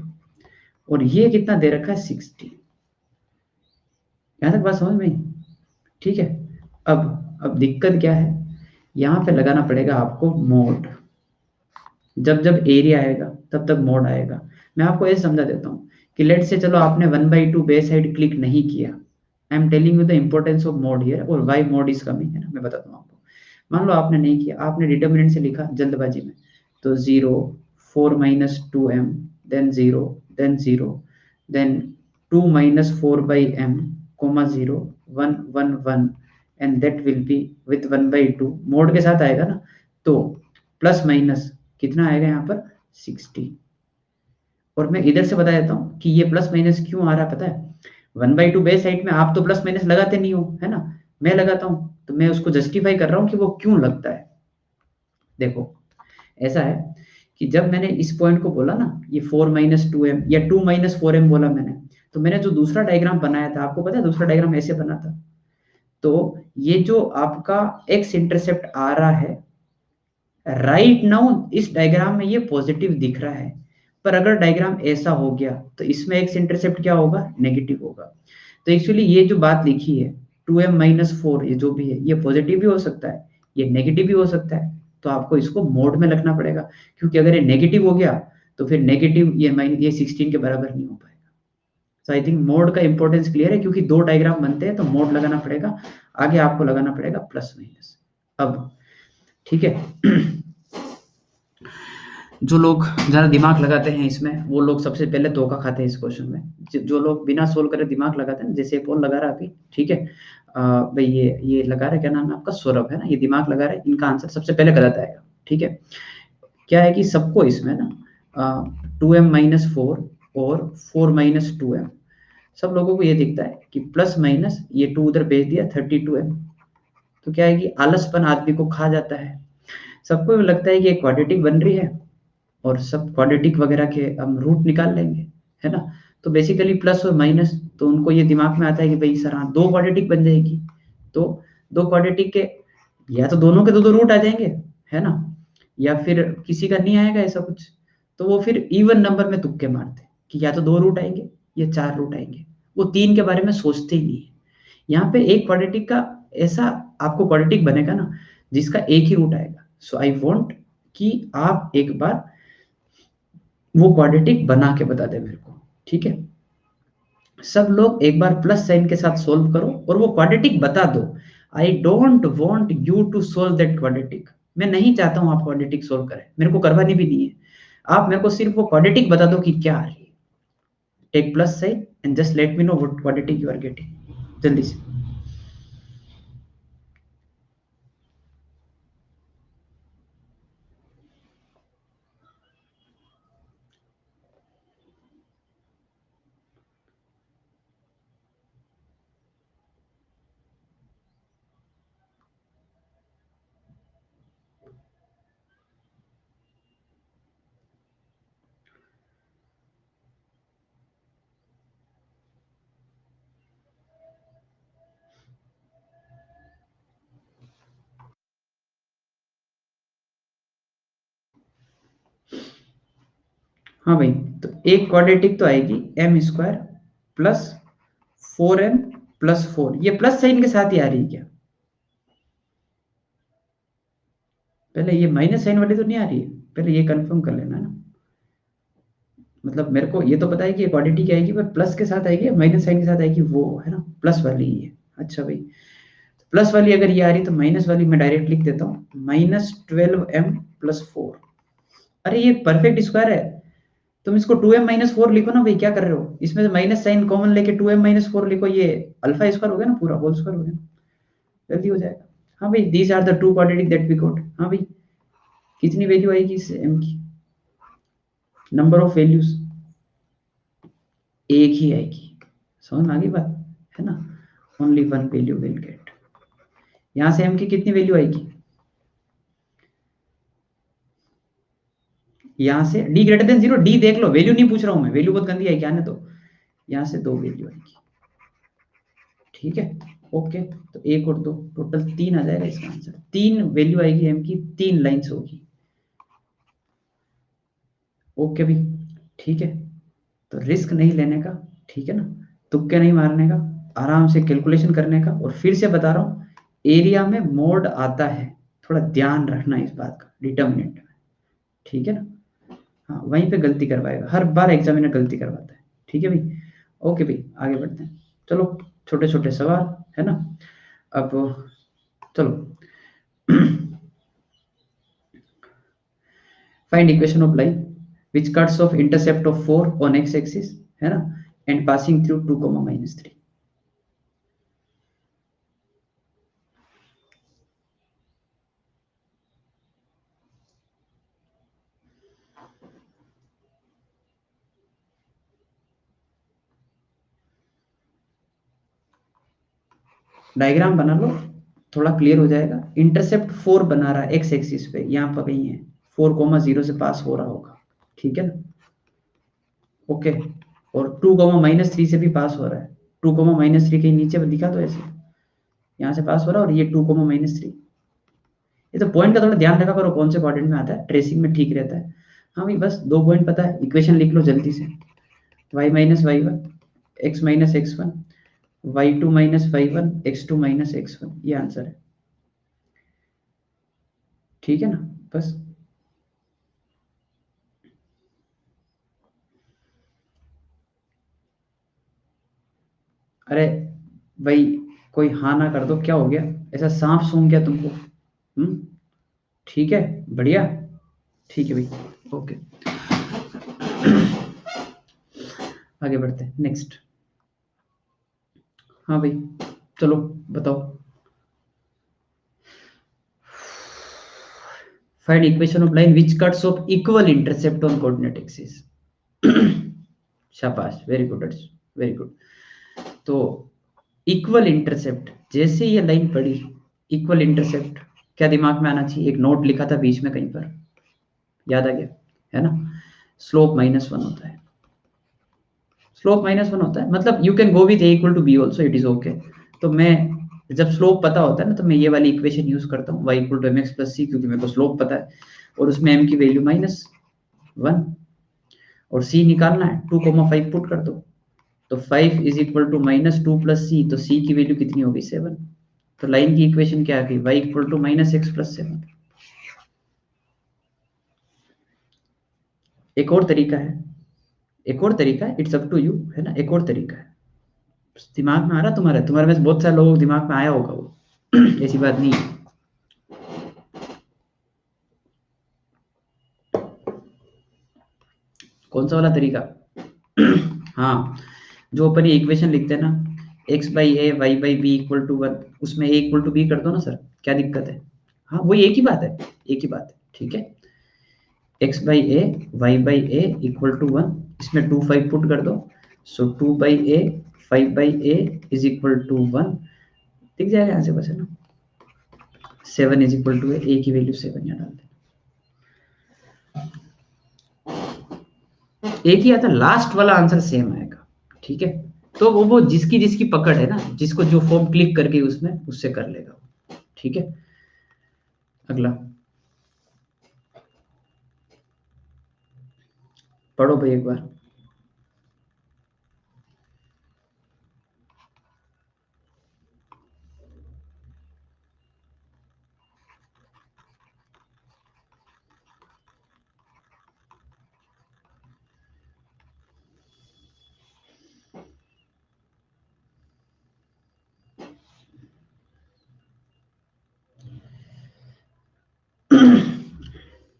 और ये कितना दे रखा है 60। यहां तक बात समझ में आई? ठीक है। अब दिक्कत क्या है, यहाँ पे लगाना पड़ेगा आपको मोड। जब जब एरिया आएगा तब तक मोड आएगा। मैं आपको ऐसे समझा देता हूँ कि लेट से चलो आपने 1/2 बे साइड क्लिक नहीं किया, I am telling you the importance of mode here, और वाई मोड इज कमिंग, है ना, मैं बताता हूँ आपको। मान लो आपने नहीं किया, आपने डिटर्मिनेंट से लिखा जल्दबाजी में, तो 0, 4 - 2m, then 0, then 0, then 2 - 4/m, comma 0, 1 1 1, and that will be with 1/2 mod के साथ आएगा ना, तो प्लस माइनस कितना आएगा यहाँ पर 60। और मैं इधर से बता देता हूँ कि ये प्लस माइनस क्यों आ रहा है, पता है? 1/2 बेस साइड में आप तो प्लस माइनस लगाते नहीं हो, है ना, मैं लगाता हूँ, तो मैं उसको जस्टिफाई कर रहा हूँ कि वो क्यों लगता है। देखो, ऐसा है कि जब मैंने इस पॉइंट को बोला ना, ये 4 - 2m या 2 - 4m बोला मैंने, तो मैंने जो दूसरा डायग्राम बनाया था, आपको पता है दूसरा डायग्राम ऐसे बना था। तो ये जो आपका एक्स इंटरसेप्ट आ रहा है राइट नाउ, इस डायग्राम में ये पॉजिटिव दिख रहा है, पर अगर डायग्राम ऐसा हो गया तो इसमें एक्स इंटरसेप्ट क्या होगा, नेगेटिव होगा। तो एक्चुअली ये जो बात लिखी है 2m - 4, ये जो भी है, ये पॉजिटिव भी हो सकता है, ये नेगेटिव भी हो सकता है। तो आपको इसको मोड में रखना पड़ेगा, क्योंकि अगर ये नेगेटिव हो गया तो फिर नेगेटिव ये 16 के बराबर नहीं हो पाएगा। तो आई थिंक मोड का इंपॉर्टेंस क्लियर है, क्योंकि दो डायग्राम बनते हैं तो मोड लगाना पड़ेगा, आगे आपको लगाना पड़ेगा प्लस माइनस। अब ठीक है। जो लोग ज़्यादा दिमाग लगाते हैं इसमें, वो लोग सबसे पहले धोखा खाते हैं इस क्वेश्चन में। जो लोग बिना सोल्व करे दिमाग लगाते हैं, जैसे कौन लगा रहा है अभी, ठीक है, भाई ये लगा रहा है, क्या नाम है आपका, सौरभ है ना, ये दिमाग लगा रहा है, इनका आंसर सबसे पहले गलत आएगा। ठीक है, क्या है कि सबको इसमें ना 2m - 4 और 4 - 2m, सब लोगों को ये दिखता है कि प्लस माइनस ये 2 उधर भेज दिया 32m। तो क्या है कि आलसपन आदमी को खा जाता है, सबको लगता है कि एक क्वाड्रेटिक बन रही है और सब क्वाड्रेटिक वगैरह के हम रूट निकाल लेंगे, है ना। तो बेसिकली प्लस और माइनस, तो उनको ये दिमाग में आता है कि भाई सर हाँ, दो क्वाड्रेटिक बन जाएगी, तो दो क्वाड्रेटिक के या तो दोनों के दो दो रूट आ जाएंगे, है ना, या फिर किसी का नहीं आएगा ऐसा कुछ, तो वो फिर इवन नंबर में तुक्के मारते हैं कि या तो दो रूट आएंगे या चार रूट आएंगे, वो तीन के बारे में सोचते ही नहीं है। यहाँ पे एक क्वाड्रेटिक का ऐसा आपको क्वाड्रेटिक बनेगा ना जिसका एक ही रूट आएगा। सो आई वॉन्ट कि आप एक बार वो क्वाड्रेटिक बना के बता दे मेरे को, ठीक है। सब लोग एक बार प्लस साइन के साथ सोल्व करो और वो क्वाड्रेटिक बता दो। I don't want you to solve that quadratic, मैं नहीं चाहता हूं आप क्वाड्रेटिक सोल्व करें, मेरे को करवानी भी नहीं है। आप मेरे को सिर्फ वो क्वाड्रेटिक बता दो कि क्या आ रही है, take plus sine and just let me know what quadratic you are getting, जल्दी से। हाँ भाई, तो एक क्वाड्रेटिक तो आएगी m² प्लस 4m+4, ये प्लस साइन के साथ ही आ रही है क्या? पहले ये माइनस साइन वाली तो नहीं आ रही है, पहले ये कंफर्म कर लेना ना। मतलब मेरे को ये तो पता है कि क्वाड्रेटिक क्या आएगी, पर प्लस के साथ आएगी या माइनस साइन के साथ आएगी, वो है ना, प्लस वाली ही है। अच्छा भाई, प्लस वाली अगर ये आ रही तो माइनस वाली मैं डायरेक्ट लिख देता हूँ, -12m+4। अरे ये परफेक्ट स्क्वायर है, तुम इसको 2m - 4 लिखो ना भाई, क्या कर रहे हो, इसमें से माइनस साइन कॉमन लेके 2m - 4 लिखो, ये अल्फा स्क्वायर हो गया ना, पूरा होल स्क्वायर हो गया, जल्दी हो जाएगा। हाँ भाई, these are the two quadratic that we got. हाँ भाई, कितनी वैल्यू आएगी इस m की, नंबर ऑफ वैल्यूज एक ही आएगी, समझ में आ गई बात, है ना, only one value will get. यहां से m की कितनी वैल्यू आएगी, यहाँ से d>0, डी देख लो, वैल्यू नहीं पूछ रहा हूं मैं, वैल्यू बहुत गंदी है, क्या, तो यहाँ से दो वैल्यू आएगी, ठीक है। ओके, तो एक और दो, टोटल तीन आ जाएगा इसका आंसर, तीन वैल्यू आएगी m की, तीन लाइन्स होगी। ओके भी, ठीक है। तो रिस्क नहीं लेने का, ठीक है ना, तुक्के नहीं मारने का, आराम से कैलकुलेशन करने का। और फिर से बता रहा हूँ, एरिया में मोड आता है, थोड़ा ध्यान रखना इस बात का डिटर्मिनेंट में, ठीक है ना। हाँ, वहीं पे गलती करवाएगा, हर बार एग्जामिनर गलती करवाता है, ठीक है भाई। ओके भाई, आगे बढ़ते हैं। चलो, छोटे छोटे सवाल है ना। अब चलो, find equation of line which cuts of intercept of 4 on x axis, है ना, एंड पासिंग थ्रू 2, -3। डायग्राम बना लो, थोड़ा क्लियर हो जाएगा। इंटरसेप्ट 4 बना रहा है एक्स एक्सिस पे, यहाँ पर कहीं है, 4, 0 से पास हो रहा होगा, ठीक है ना। ओके, और 2, -3 से भी पास हो रहा है। 2, -3 कहीं नीचे दिखा तो ऐसे, यहाँ से पास हो रहा है, और ये 2, -3। ये तो पॉइंट का थोड़ा ध्यान रखा करो, कौन से क्वाड्रेंट में आता है, ट्रेसिंग में ठीक रहता है। हाँ भाई, बस 2 पॉइंट पता है, इक्वेशन लिख लो जल्दी से। y-y1, x-x1, y2-y1, x2-x1, ये आंसर है, ठीक है ना। बस, अरे भाई, कोई हाँ ना कर दो, क्या हो गया, ऐसा सांप सूंघ गया तुमको? ठीक है, बढ़िया, ठीक है भाई, ओके। आगे बढ़ते हैं, नेक्स्ट। हाँ भाई, चलो बताओ। Find equation of line which cuts of equal intercept on coordinate axis. शाबाश, वेरी गुड, वेरी गुड। तो इक्वल इंटरसेप्ट, जैसे ये लाइन पड़ी, इक्वल इंटरसेप्ट, क्या दिमाग में आना चाहिए? एक नोट लिखा था बीच में कहीं पर, याद आ गया, है ना। स्लोप -1 होता है, स्लोप -1 होता है, मतलब you can go with A equal to B also, it is okay. तो मैं, जब स्लोप पता होता है ना, तो मैं ये वाली इक्वेशन यूज करता हूँ, y equal to mx plus c, क्योंकि मेरे को स्लोप पता है, और उसमें m की वैल्यू -1, और c निकालना है, 2, 5 पुट कर दो, तो 5 इज इक्वल टू -2 प्लस सी, तो c की वैल्यू कितनी होगी? 7। तो लाइन की इक्वेशन क्या आ गई? y equal to -x plus 7। एक और तरीका है, एक और तरीका है, इट्स अप टू यू, है ना, एक और तरीका है। दिमाग में आ रहा तुम्हारे, तुम्हारे में से बहुत सारे लोगों को दिमाग में आया होगा वो, ऐसी बात नहीं है। कौन सा वाला तरीका? हाँ, जो अपन ये इक्वेशन लिखते हैं ना, x/a y/b = 1, उसमें a इक्वल टू b कर दो ना सर, क्या दिक्कत है? हाँ, वही एक ही बात है, एक ही बात है, ठीक है। x/a y/a = 1, इसमें 2, 5 पुट कर दो, सो 2/a 5/a is equal to 1, दिख जाएगा यहाँ से, बस, है ना। 7 इज इक्वल टू a की वैल्यू 7 यहाँ डाल दे, एक ही आता, लास्ट वाला आंसर सेम आएगा, ठीक है। तो वो जिसकी जिसकी पकड़ है ना, जिसको जो फॉर्म क्लिक करके उसमें, उससे कर लेगा, ठीक है। अगला पढ़ो भाई एक बार।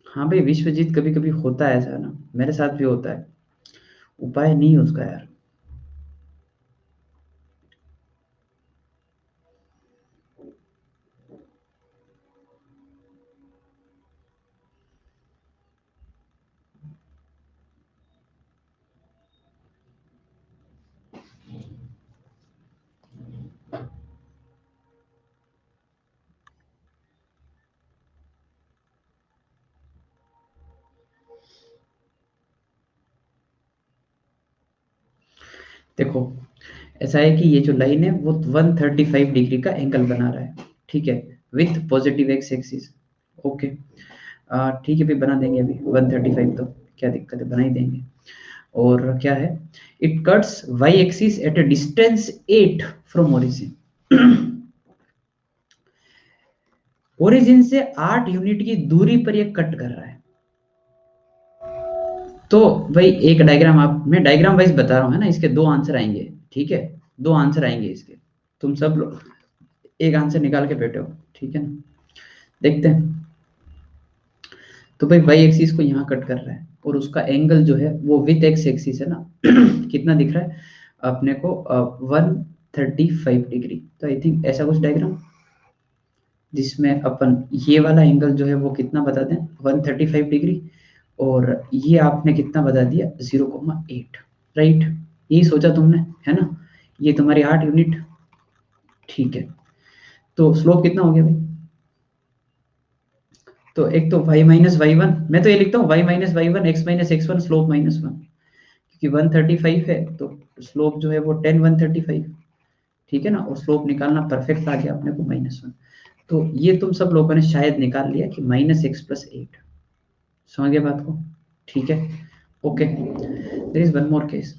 हाँ भाई, विश्वजीत, कभी कभी होता है ऐसा ना, मेरे साथ भी होता है, उपाय नहीं है उसका यार। देखो, ऐसा है कि ये जो लाइन है वो 135 डिग्री का एंगल बना रहा है, ठीक है, with positive x axis. Okay, ठीक है भाई, बना देंगे अभी 135, तो क्या दिक्कत है, बना ही देंगे। और क्या है, it cuts y axis at a distance 8 from origin. Origin से 8 यूनिट की दूरी पर ये कट कर रहा है। तो भाई एक डायग्राम, आप मैं डायग्राम वाइज बता रहा हूँ है ना, इसके दो आंसर आएंगे, ठीक है, दो आंसर आएंगे इसके, तुम सब लोग एक आंसर निकाल के बैठो, ठीक है ना। देखते हैं। तो भाई वाई एक्सिस को यहाँ कट कर रहा है और उसका एंगल जो है वो विथ एक्स एक्सिस है ना, कितना दिख रहा है अपने को, 135 डिग्री। तो आई थिंक ऐसा कुछ डायग्राम जिसमें अपन ये वाला एंगल जो है वो कितना बता दें, 135 डिग्री, और ये आपने कितना बता दिया, 0,8, राइट। यही सोचा तुमने, है ना, ये तुम्हारी 8 यूनिट, ठीक है। तो स्लोप कितना हो गया भाई, तो एक तो y-y1, मैं तो ये लिखता हूँ y-y1 x-x1 स्लोप -1, क्योंकि 135 है तो स्लोप जो है वो 10 135, ठीक है ना, और स्लोप निकालना परफेक्ट आ गया अपने को -1। तो ये तुम सब लोगों ने शायद निकाल लिया कि -x+8, समझ गए बात को, ठीक है, okay. There is one more case.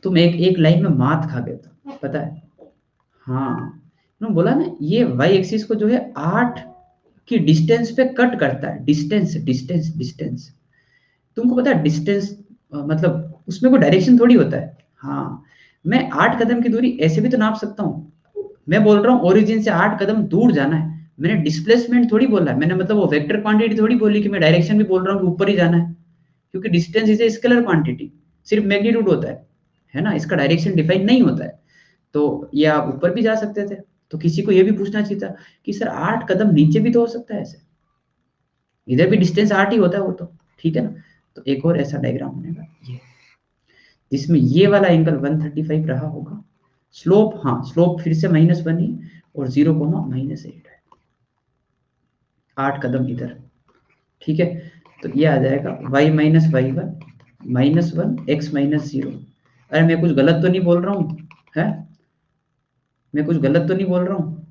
तुम एक एक लाइन में मात खा गए थे, पता है, हाँ, तुम बोला ना ये y एक्सिस को जो है 8 की डिस्टेंस पे कट करता है, डिस्टेंस डिस्टेंस डिस्टेंस, तुमको पता है डिस्टेंस मतलब उसमें कोई डायरेक्शन थोड़ी होता है। हाँ, मैं 8 कदम की दूरी ऐसे भी तो नाप सकता हूँ, मैं बोल रहा हूँ ओरिजिन से 8 कदम दूर जाना है, मैंने डिस्प्लेसमेंट थोड़ी बोला है, मैंने मतलब वो वेक्टर क्वांटिटी थोड़ी बोली कि मैं डायरेक्शन भी बोल रहा हूँ कि ऊपर ही जाना है, क्योंकि distance is a scalar quantity, सिर्फ मैग्नीट्यूड होता है ना, इसका डायरेक्शन डिफाइन नहीं होता है। तो ये आप ऊपर भी जा सकते थे, तो किसी को ये भी पूछना चाहिए था कि सर 8 कदम नीचे भी तो हो सकता है ऐसे, इधर भी डिस्टेंस 8 ही होता है वो तो, ठीक है ना। तो एक और ऐसा डायग्राम बनेगा ये, जिसमें ये वाला एंगल 135 रहा होगा, स्लोप, हाँ स्लोप फिर से -1 ही, और 0,-8 है, 8 कदम इधर, ठीक है। तो ये आ जाएगा y-y1 -1 x-0। अरे मैं कुछ गलत तो नहीं बोल रहा हूँ, है, मैं कुछ गलत तो नहीं बोल रहा हूँ,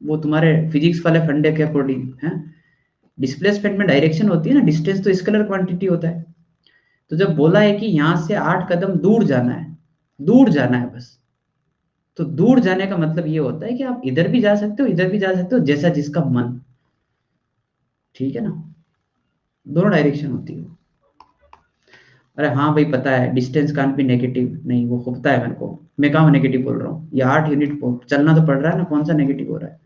वो तुम्हारे फिजिक्स वाले फंडे के अकॉर्डिंग है, डिस्प्लेसमेंट में डायरेक्शन होती है ना, डिस्टेंस तो स्केलर क्वांटिटी होता है। तो जब बोला है कि यहां से 8 कदम दूर जाना है, दूर जाना है बस, तो दूर जाने का मतलब ये होता है कि आप इधर भी जा सकते हो, इधर भी जा सकते हो, जैसा जिसका मन, ठीक है ना, दोनों डायरेक्शन होती है। अरे हाँ भाई, पता है डिस्टेंस कांट भी नेगेटिव, नहीं वो पता है मेरे को, मैं कहाँ नेगेटिव बोल रहा हूँ, ये 8 यूनिट को चलना तो पड़ रहा है ना, कौन सा नेगेटिव हो रहा है,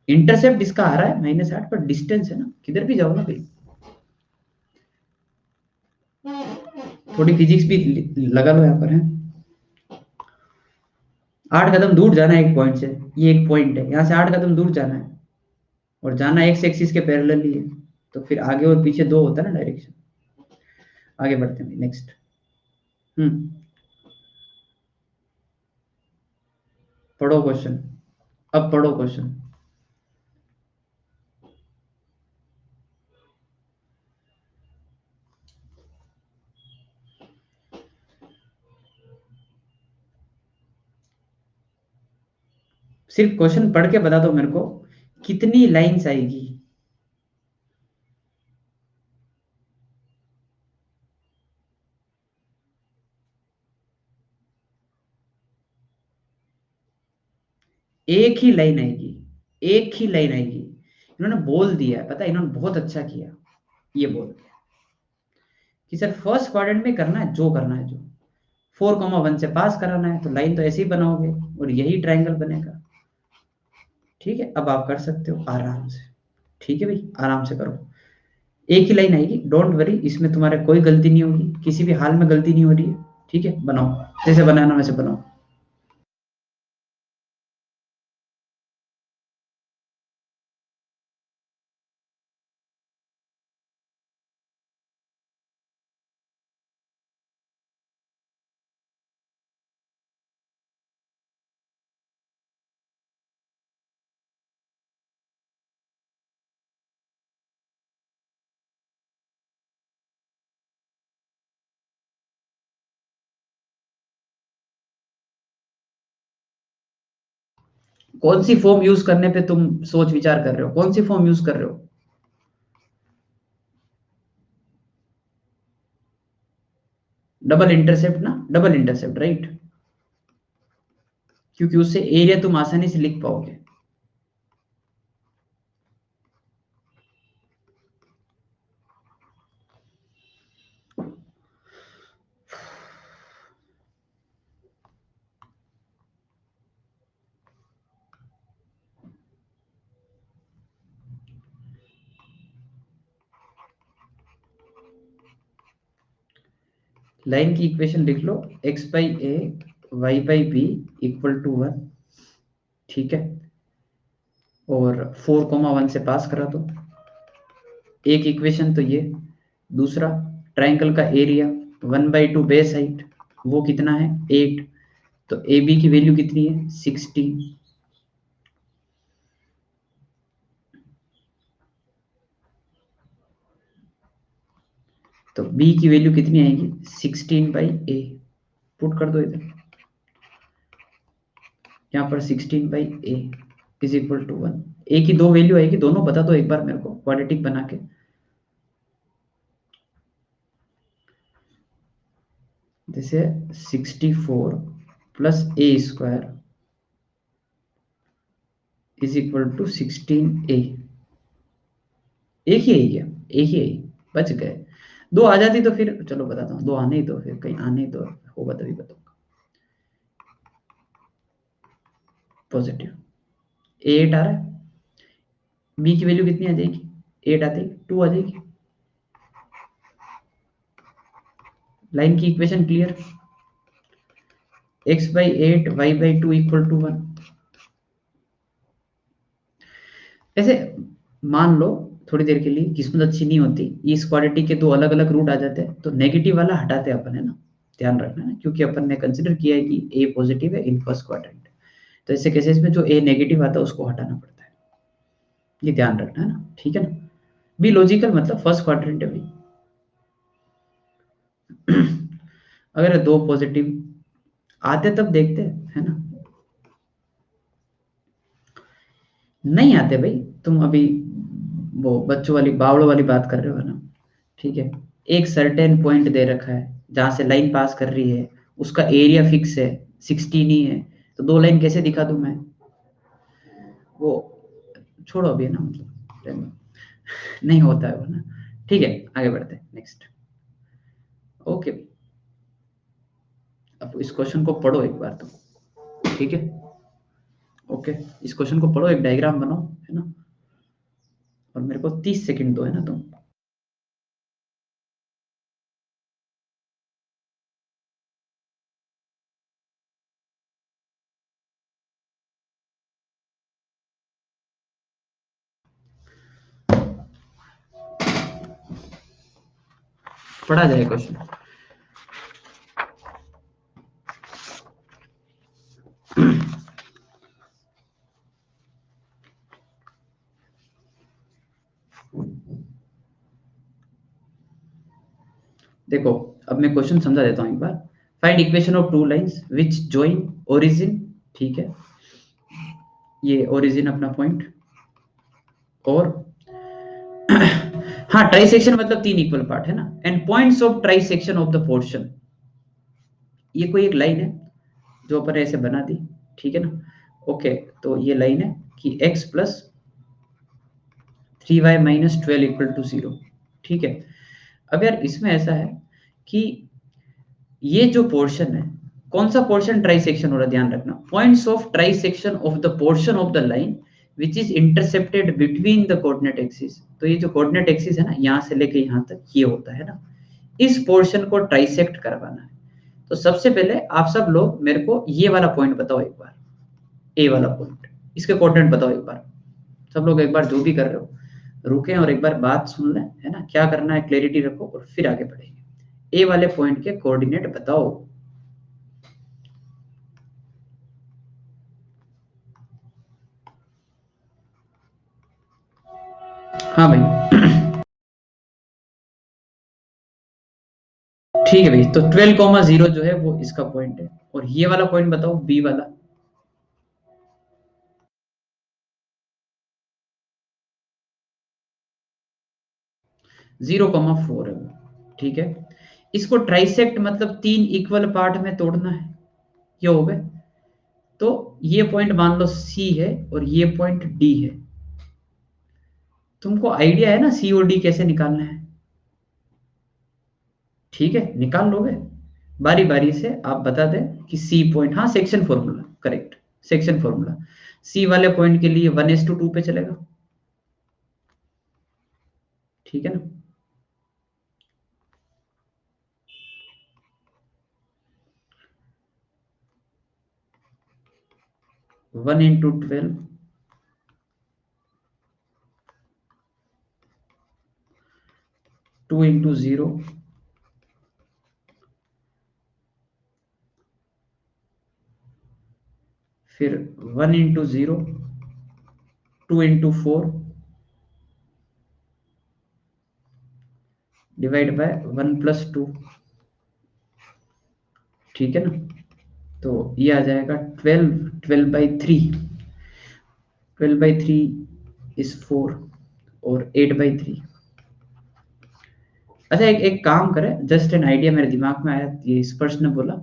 इंटरसेप्ट इसका आ रहा है -8, पर डिस्टेंस है ना, किधर भी जाओ ना भाई, थोड़ी फिजिक्स भी लगा लो यहाँ पर है। 8 कदम दूर जाना है एक पॉइंट से, ये एक पॉइंट है, यहाँ से 8 कदम दूर जाना है, और जाना एक्स एक्सिस के पैरेलल ही है, तो फिर आगे और पीछे दो होता है ना डायरेक्शन। आगे बढ़ते हैं नेक्स्ट। हम्म, पढ़ो क्वेश्चन, अब पढ़ो क्वेश्चन। सिर्फ क्वेश्चन पढ़ के बता दो मेरे को, कितनी लाइंस आएगी। एक ही लाइन आएगी, एक ही लाइन आएगी, इन्होंने बोल दिया है, पता है इन्होंने बहुत अच्छा किया, ये बोल दिया कि सर फर्स्ट क्वाड्रेंट में करना है जो करना है, जो 4,1 से पास कराना है, तो लाइन तो ऐसे ही बनाओगे और यही ट्रायंगल बनेगा, ठीक है। अब आप कर सकते हो आराम से, ठीक है भाई, आराम से करो, एक ही लाइन आएगी, डोंट वरी, इसमें तुम्हारे कोई गलती नहीं होगी, किसी भी हाल में गलती नहीं हो रही है, ठीक है, बनाओ, जैसे बनाना वैसे बनाओ। कौन सी फॉर्म यूज करने पे तुम सोच विचार कर रहे हो, कौन सी फॉर्म यूज कर रहे हो। डबल इंटरसेप्ट ना, डबल इंटरसेप्ट राइट, क्योंकि उससे एरिया तुम आसानी से लिख पाओगे। लाइन की इक्वेशन लिख लो, x by A Y by B equal to 1, ठीक है, और 4,1 से पास करा दो। एक इक्वेशन तो ये, दूसरा ट्राइंगल का एरिया 1/2 बेस हाइट, वो कितना है 8, तो ए बी की वैल्यू कितनी है 16, तो बी की वैल्यू कितनी आएगी 16/a, पुट कर दो इधर, यहाँ पर 16/a इज इक्वल टू 1। ए की दो वैल्यू आएगी, दोनों बता दो एक बार मेरे को क्वाड्रेटिक बना के। जैसे 64 plus A square is equal to 16a, एक ही है क्या, एक ही है, बच गए। दो आ जाती तो फिर चलो बताता हूँ, दो आने ही दो, फिर कहीं आने ही दो, होगा तभी बताऊंगा। पॉजिटिव 8 आ रहा है, बी की वैल्यू कितनी आ जाएगी 8 आती, 2 आ जाएगी। लाइन की equation clear, x/8 y/2 equal to 1। ऐसे मान लो थोड़ी देर के लिए, किस्मत अच्छी नहीं होती, इस क्वाड्रेटिक के दो अलग अलग रूट आ जाते हैं, तो नेगेटिव वाला हटाते हैं अपन, है ना, ध्यान रखना है, क्योंकि अपन ने कंसिडर किया है कि ए पॉजिटिव है इन फर्स्ट क्वाड्रेंट, तो ऐसे केसेस में जो ए नेगेटिव आता है उसको हटाना पड़ता है, ये ध्यान रखना है ना, ठीक है ना। बी लॉजिकल मतलब फर्स्ट क्वाड्रेंट है भाई। अगर दो पॉजिटिव आते तब देखते हैं, है ना, नहीं आते भाई, तुम अभी वो बच्चों वाली बावड़ों वाली बात कर रहे हो, है ना, ठीक है। एक सर्टेन पॉइंट दे रखा है जहां से लाइन पास कर रही है, उसका एरिया फिक्स है 16 ही है, तो दो लाइन कैसे दिखा दूं मैं, वो छोड़ो अभी, है ना, मतलब रहने दो। नहीं होता है वो ना, ठीक है, आगे बढ़ते हैं नेक्स्ट। ओके, अब इस क्वेश्चन को पढ़ो एक बार तुम, ठीक है, ओके, इस क्वेश्चन को पढ़ो, एक डायग्राम बनाओ, है ना, और मेरे को 30 सेकंड दो, है ना तुम। पढ़ा जाए क्वेश्चन। देखो, अब मैं क्वेश्चन समझा देता हूँ एक बार। Find equation of two lines which join origin, ठीक है, ये ओरिजिन अपना पॉइंट, और हाँ ट्राइसेक्शन मतलब तीन इक्वल पार्ट, है ना, and points of trisection of the portion, ये कोई एक लाइन है जो अपन ऐसे बना दी, ठीक है ना, ओके, तो ये लाइन है कि x plus 3y minus 12 equal to 0, ठीक है। अब यार इसमें ऐसा है कि ये जो पोर्शन है, कौन सा पोर्शन ट्राइसेक्शन हो रहा है, ध्यान रखना, points of trisection of the portion of the line which is intercepted between the coordinate axis, तो ये जो कोऑर्डिनेट एक्सिस है ना, यहां से लेके यहां तक ये होता है ना, इस पोर्शन को ट्राइसेक्ट करवाना है। तो सबसे पहले आप सब लोग मेरे को ये वाला पॉइंट बताओ एक बार, ए वाला पॉइंट, इसके कोऑर्डिनेट बताओ एक बार, सब लोग एक बार जो भी कर रहे हो रुकें और एक बार बात सुन लें, है ना, क्या करना है क्लैरिटी रखो और फिर आगे बढ़ेंगे। ए वाले पॉइंट के कोऑर्डिनेट बताओ। हाँ भाई, ठीक है भाई, तो 12,0 जो है वो इसका पॉइंट है, और ये वाला पॉइंट बताओ बी वाला। 0,4 है वो, ठीक है। इसको ट्राइसेक्ट मतलब 3 इक्वल पार्ट में तोड़ना है, ये हो गए। तो ये पॉइंट मान लो सी है और ये पॉइंट डी है। तुमको आइडिया है ना सीओडी कैसे निकालना है? ठीक है, निकाल लोगे। बारी बारी से आप बता दें कि सी पॉइंट, हाँ section formula correct, section formula C वाले पॉइंट के लिए 1:2 पे चलेगा। ठीक है ना? वन इंटू 12 2 इंटू 0 फिर 1 इंटू 0 2 इंटू 4 डिवाइड बाय 1+2। ठीक है ना? तो ये आ जाएगा 12/3। 12/3 इज 4 और 8/3। अच्छा, एक एक काम करें, जस्ट एन आइडिया मेरे दिमाग में आया, ये स्पर्श ने बोला।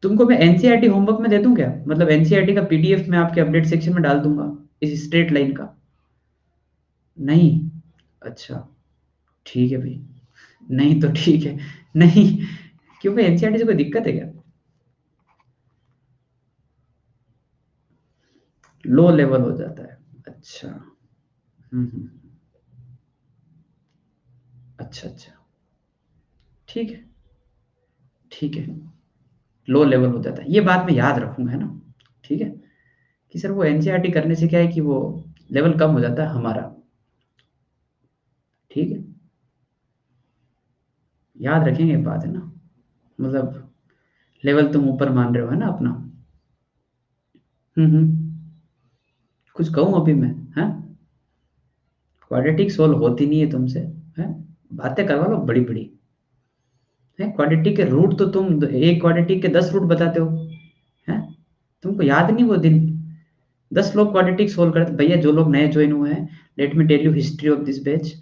तुमको मैं एनसीईआरटी होमवर्क में दे दूं क्या? मतलब एनसीईआरटी का पीडीएफ मैं आपके अपडेट सेक्शन में डाल दूंगा, इस स्ट्रेट लाइन का। नहीं? अच्छा, ठीक है भाई। नहीं तो ठीक है। नहीं, क्यों भाई, एनसीईआरटी से कोई दिक्कत है क्या? लो लेवल हो जाता है। अच्छा। हम्म। अच्छा अच्छा। ठीक है। ठीक है, लो लेवल हो जाता है, ये बात मैं याद रखूंगा, है ना? ठीक है, कि सर वो एनसीईआरटी करने से क्या है कि वो लेवल कम हो जाता है हमारा। ठीक है, याद रखेंगे ये बात, है ना? मतलब लेवल तुम ऊपर मान रहे हो, है ना अपना? हम्म। कुछ कहूँ अभी मैं? हैं? क्वाड्रेटिक सोल्व होती नहीं है तुमसे, हैं? बातें करवा लो बड़ी बड़ी। है क्वाड्रेटिक के रूट तो तुम एक क्वाड्रेटिक के 10 रूट बताते हो, हैं? तुमको याद नहीं वो दिन? 10 लोग क्वाड्रेटिक सोल्व करते भैया, जो लोग नए ज्वाइन हुए हैं, let me tell you history of this batch.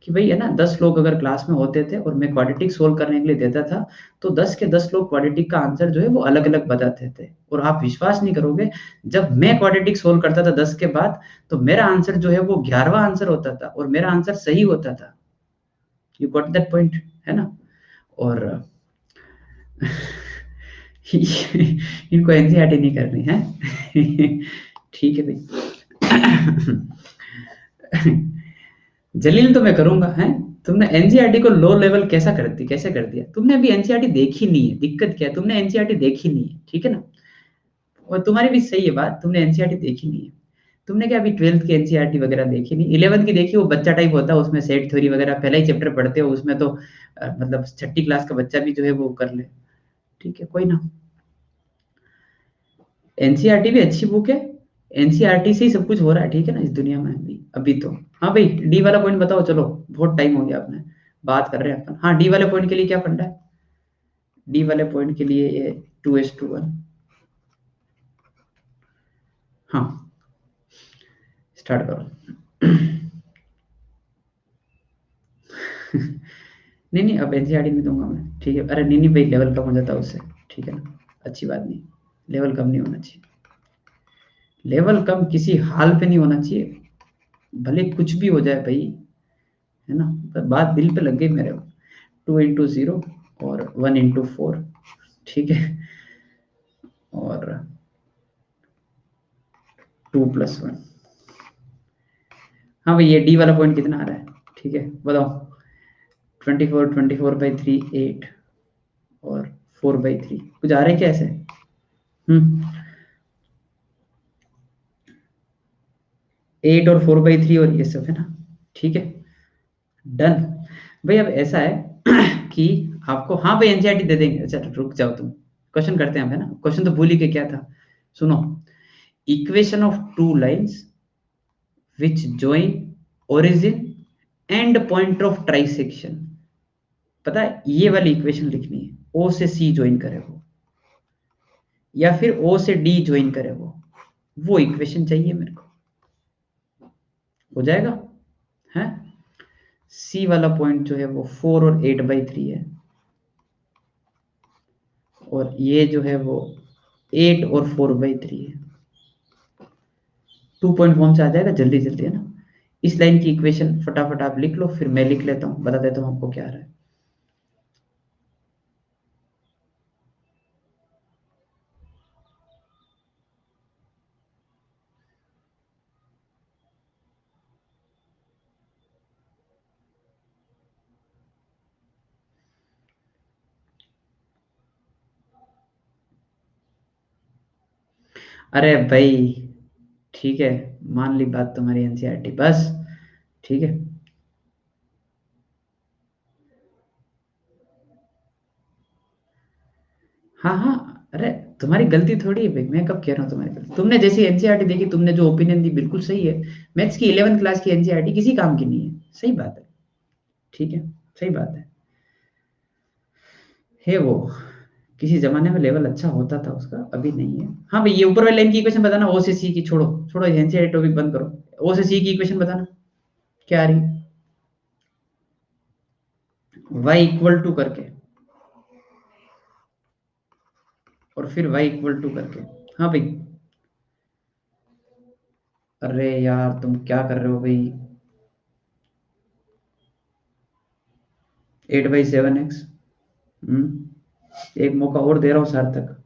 कि भाई है ना, 10 लोग अगर क्लास में होते थे और मैं क्वाड्रेटिक सोल्व करने के लिए देता था, तो 10 के 10 लोग क्वाड्रेटिक का आंसर जो है वो अलग अलग बताते थे। और आप विश्वास नहीं करोगे, जब मैं क्वाड्रेटिक सोल्व करता था 10 के बाद, तो मेरा आंसर जो है वो 11वां आंसर होता था और मेरा आंसर सही होता था। यू गॉट दैट पॉइंट, है ना? और इनको एनसीईआरटी नहीं करनी है। ठीक है भाई। जलील तो मैं करूंगा, है? तुमने एनसीईआरटी को लो लेवल कैसे कर दिया? तुमने अभी एनसीईआरटी देखी नहीं है, दिक्कत क्या है, तुमने एनसीईआरटी देखी नहीं है, ठीक है ना? और तुम्हारी भी सही है बात, तुमने एनसीईआरटी देखी नहीं है। तुमने क्या अभी 12th की एनसीईआरटी वगैरह देखी नहीं, 11th की देखी, वो बच्चा टाइप होता है, उसमें सेट थ्योरी वगैरह पहला ही चैप्टर पढ़ते हो उसमें तो मतलब छठी क्लास का बच्चा भी जो है वो कर ले। ठीक है, कोई ना। एनसीईआरटी भी अच्छी बुक है, एनसीईआरटी से ही सब कुछ हो रहा है, ठीक है ना, इस दुनिया में अभी अभी तो। हाँ भाई, डी वाला पॉइंट बताओ, चलो बहुत टाइम हो गया अपने बात कर रहे हैं अपन। हाँ, डी वाले पॉइंट के लिए क्या फंडा है? डी वाले पॉइंट के लिए ये 2:1। हाँ, स्टार्ट करो। नहीं नहीं, अब एनसीईआरटी नहीं दूंगा मैं, ठीक है? अरे नहीं नहीं भाई, लेवल कम हो जाता है उससे, ठीक है ना? अच्छी बात नहीं, लेवल कम नहीं होना चाहिए। लेवल कम किसी हाल पे नहीं होना चाहिए, भले कुछ भी हो जाए भाई, है ना? पर बात दिल पे लग गई मेरे। 2 इंटू 0 और 1 इंटू 4। ठीक है, और 2+1। हाँ भाई, ये डी वाला पॉइंट कितना आ रहा है? ठीक है, बताओ। 24 24/3 8 और 4/3, कुछ आ रहा है क्या ऐसे? हम्म। 8 और 4/3 और ये सब है ना? ठीक है, डन। भाई अब ऐसा है कि आपको, हाँ भाई एनसीईआरटी दे देंगे। अच्छा रुक जाओ तुम, क्वेश्चन करते हैं हम, है ना? क्वेश्चन तो भूल ही के क्या था, सुनो। Equation of two lines which join origin and point of trisection। पता है, ये वाली इक्वेशन लिखनी है, ओ से सी ज्वाइन करे वो, या फिर ओ से डी ज्वाइन करे वो इक्वेशन चाहिए मेरे को। हो जाएगा? है? सी वाला पॉइंट जो है वो 4 और 8/3 है, और ये जो है वो 8 और 4/3 है। 2 पॉइंट फॉर्म से आ जाएगा जल्दी जल्दी, है ना। इस लाइन की इक्वेशन फटाफट आप लिख लो, फिर मैं लिख लेता हूँ, बता देता हूँ आपको क्या आ रहा है। अरे भाई ठीक है, मान ली बात तुम्हारी एनसीईआरटी, बस ठीक है। हाँ हाँ, अरे तुम्हारी गलती थोड़ी है भाई, मैं कब कह रहा हूँ तुम्हारी गलती, तुमने जैसी एनसीईआरटी देखी, तुमने जो ओपिनियन दी बिल्कुल सही है। मैथ्स की 11th क्लास की एनसीईआरटी किसी काम की नहीं है, सही बात है। ठीक है, सही बात है वो किसी जमाने में लेवल अच्छा होता था उसका, अभी नहीं है। हाँ भाई, ये ऊपर वाली लाइन की इक्वेशन बताना, ओ से सी की, छोड़ो छोड़ो एनसीईआरटी टॉपिक बंद करो, ओ से सी की इक्वेशन बताना क्या आ रही है। y इक्वल टू करके, और फिर y इक्वल टू करके। हाँ भाई। अरे यार तुम क्या कर रहे हो भाई। 8/7x। एक मौका और दे रहा हूँ सार्थक,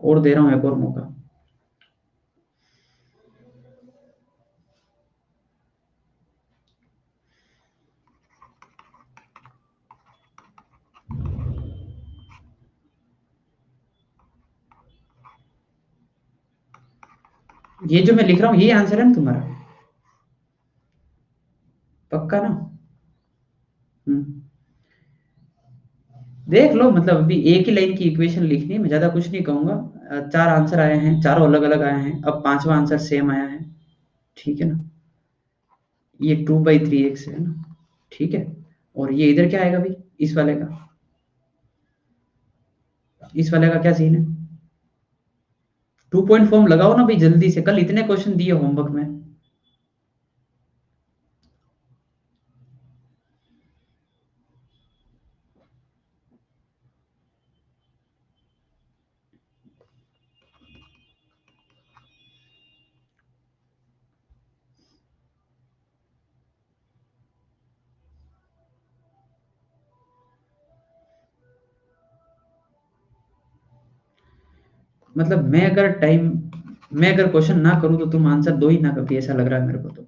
और दे रहा हूँ एक और मौका। ये जो मैं लिख रहा हूँ ये आंसर है ना तुम्हारा, पक्का ना। हम्म देख लो, मतलब अभी एक ही लाइन की इक्वेशन लिखनी है, मैं ज्यादा कुछ नहीं कहूंगा। चार आंसर आए हैं, चारों अलग अलग आए हैं, अब पांचवा आंसर सेम आया है। ठीक है ना। ये 2/3x है ना। ठीक है। और ये इधर क्या आएगा भाई, इस वाले का क्या सीन है। 2 पॉइंट फॉर्म लगाओ ना भाई जल्दी से, कल इतने क्वेश्चन दिए होमवर्क में। मतलब मैं अगर क्वेश्चन ना करूं तो तुम आंसर दो ही ना कभी, ऐसा लग रहा है मेरे को तो।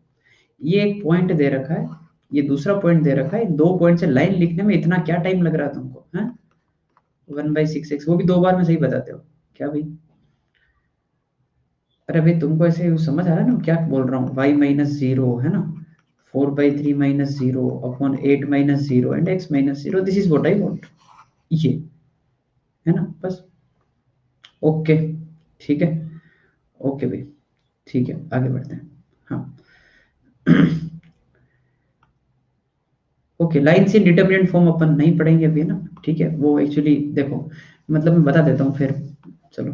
ये एक पॉइंट दे रखा है, ये दूसरा पॉइंट दे रखा है, इन दो पॉइंट से लाइन लिखने में इतना क्या टाइम लग रहा है तुमको, है। 1/6x, वो भी दो बार में सही बताते हो क्या भाई। अरे भाई तुमको ऐसे समझ आ रहा है ना क्या बोल रहा हूँ, y-0 है ना, 4/3 - 0 upon 8 - 0 and x - 0, this is what I want, ये है ना बस। ओके ठीक है। ओके भाई, ठीक है आगे बढ़ते हैं। हाँ। ओके, लाइन से डिटर्मिनेंट फॉर्म अपन नहीं पढ़ेंगे अभी, है ना। ठीक है, वो एक्चुअली देखो, मतलब मैं बता देता हूँ फिर। चलो,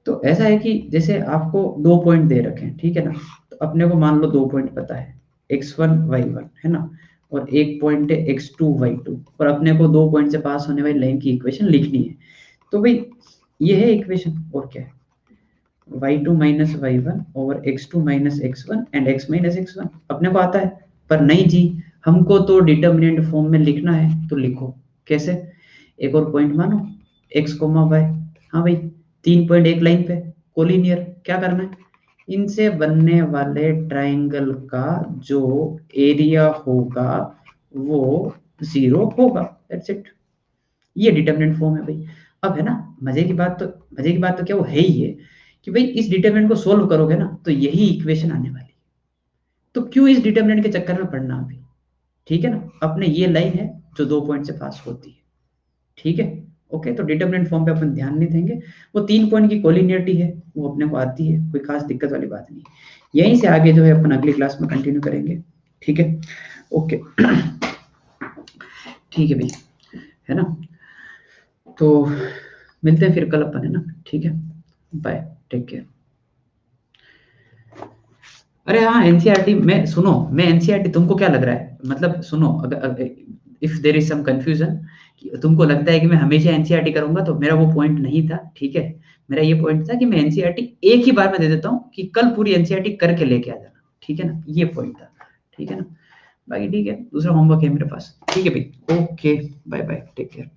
तो ऐसा है कि जैसे आपको दो पॉइंट दे रखे हैं, ठीक है ना। तो अपने को मान लो दो पॉइंट पता है, x1 y1, है ना। और एक पॉइंट है x2 y2, और अपने को दो पॉइंट से पास होने वाली लाइन की इक्वेशन लिखनी है। तो भाई ये है इक्वेशन, और क्या है, y2 - y1 over x2 - x1 and x - x1 अपने को आता है। पर नहीं जी, हमको तो डिटर्मिनेंट फॉर्म में लिखना है, तो लिखो कैसे। एक और पॉइंट मानो, x, y। हाँ भाई, 3 पॉइंट एक लाइन पे, कोलिनियर, क्या करना है, इनसे बनने वाले ट्राइंगल का जो एरिया होगा वो 0 होगा, दैट्स इट। ये डिटर्मिनेंट फॉर्म है भाई। अब है ना, मजे की बात तो क्या वो है ही है, कि भाई इस डिटर्मिनेंट को सोल्व करोगे ना तो यही इक्वेशन आने वाली है। तो क्यों इस डिटर्मिनेंट के चक्कर में पड़ना अभी। ठीक है ना, अपने ये लाइन है जो दो पॉइंट से पास होती है। ठीक है। ओके, तो डिटर्मिनेंट फॉर्म पे अपन ध्यान नहीं देंगे। वो 3 पॉइंट की कोलिनियरिटी है, वो अपने को आती है, कोई खास दिक्कत वाली बात नहीं। यहीं से आगे जो है अपन अगली क्लास में कंटिन्यू करेंगे। ठीक है। ओके। ठीक है भाई, है ना। तो मिलते हैं फिर कल अपन, है ना। ठीक है, बाय, टेक केयर। अरे हाँ, एनसीईआरटी में सुनो, मैं एनसीईआरटी तुमको क्या लग रहा है, मतलब सुनो, अगर if there is some confusion, तुमको लगता है कि मैं हमेशा एनसीईआरटी करूंगा, तो मेरा वो पॉइंट नहीं था, ठीक है। मेरा ये पॉइंट था कि मैं एनसीईआरटी एक ही बार में दे देता हूँ, कि कल पूरी एनसीईआरटी करके लेके आ जाना, ठीक है ना, ये पॉइंट था, ठीक है ना। बाकी ठीक है, दूसरा होमवर्क है मेरे पास, ठीक है भाई, okay, bye bye, take care.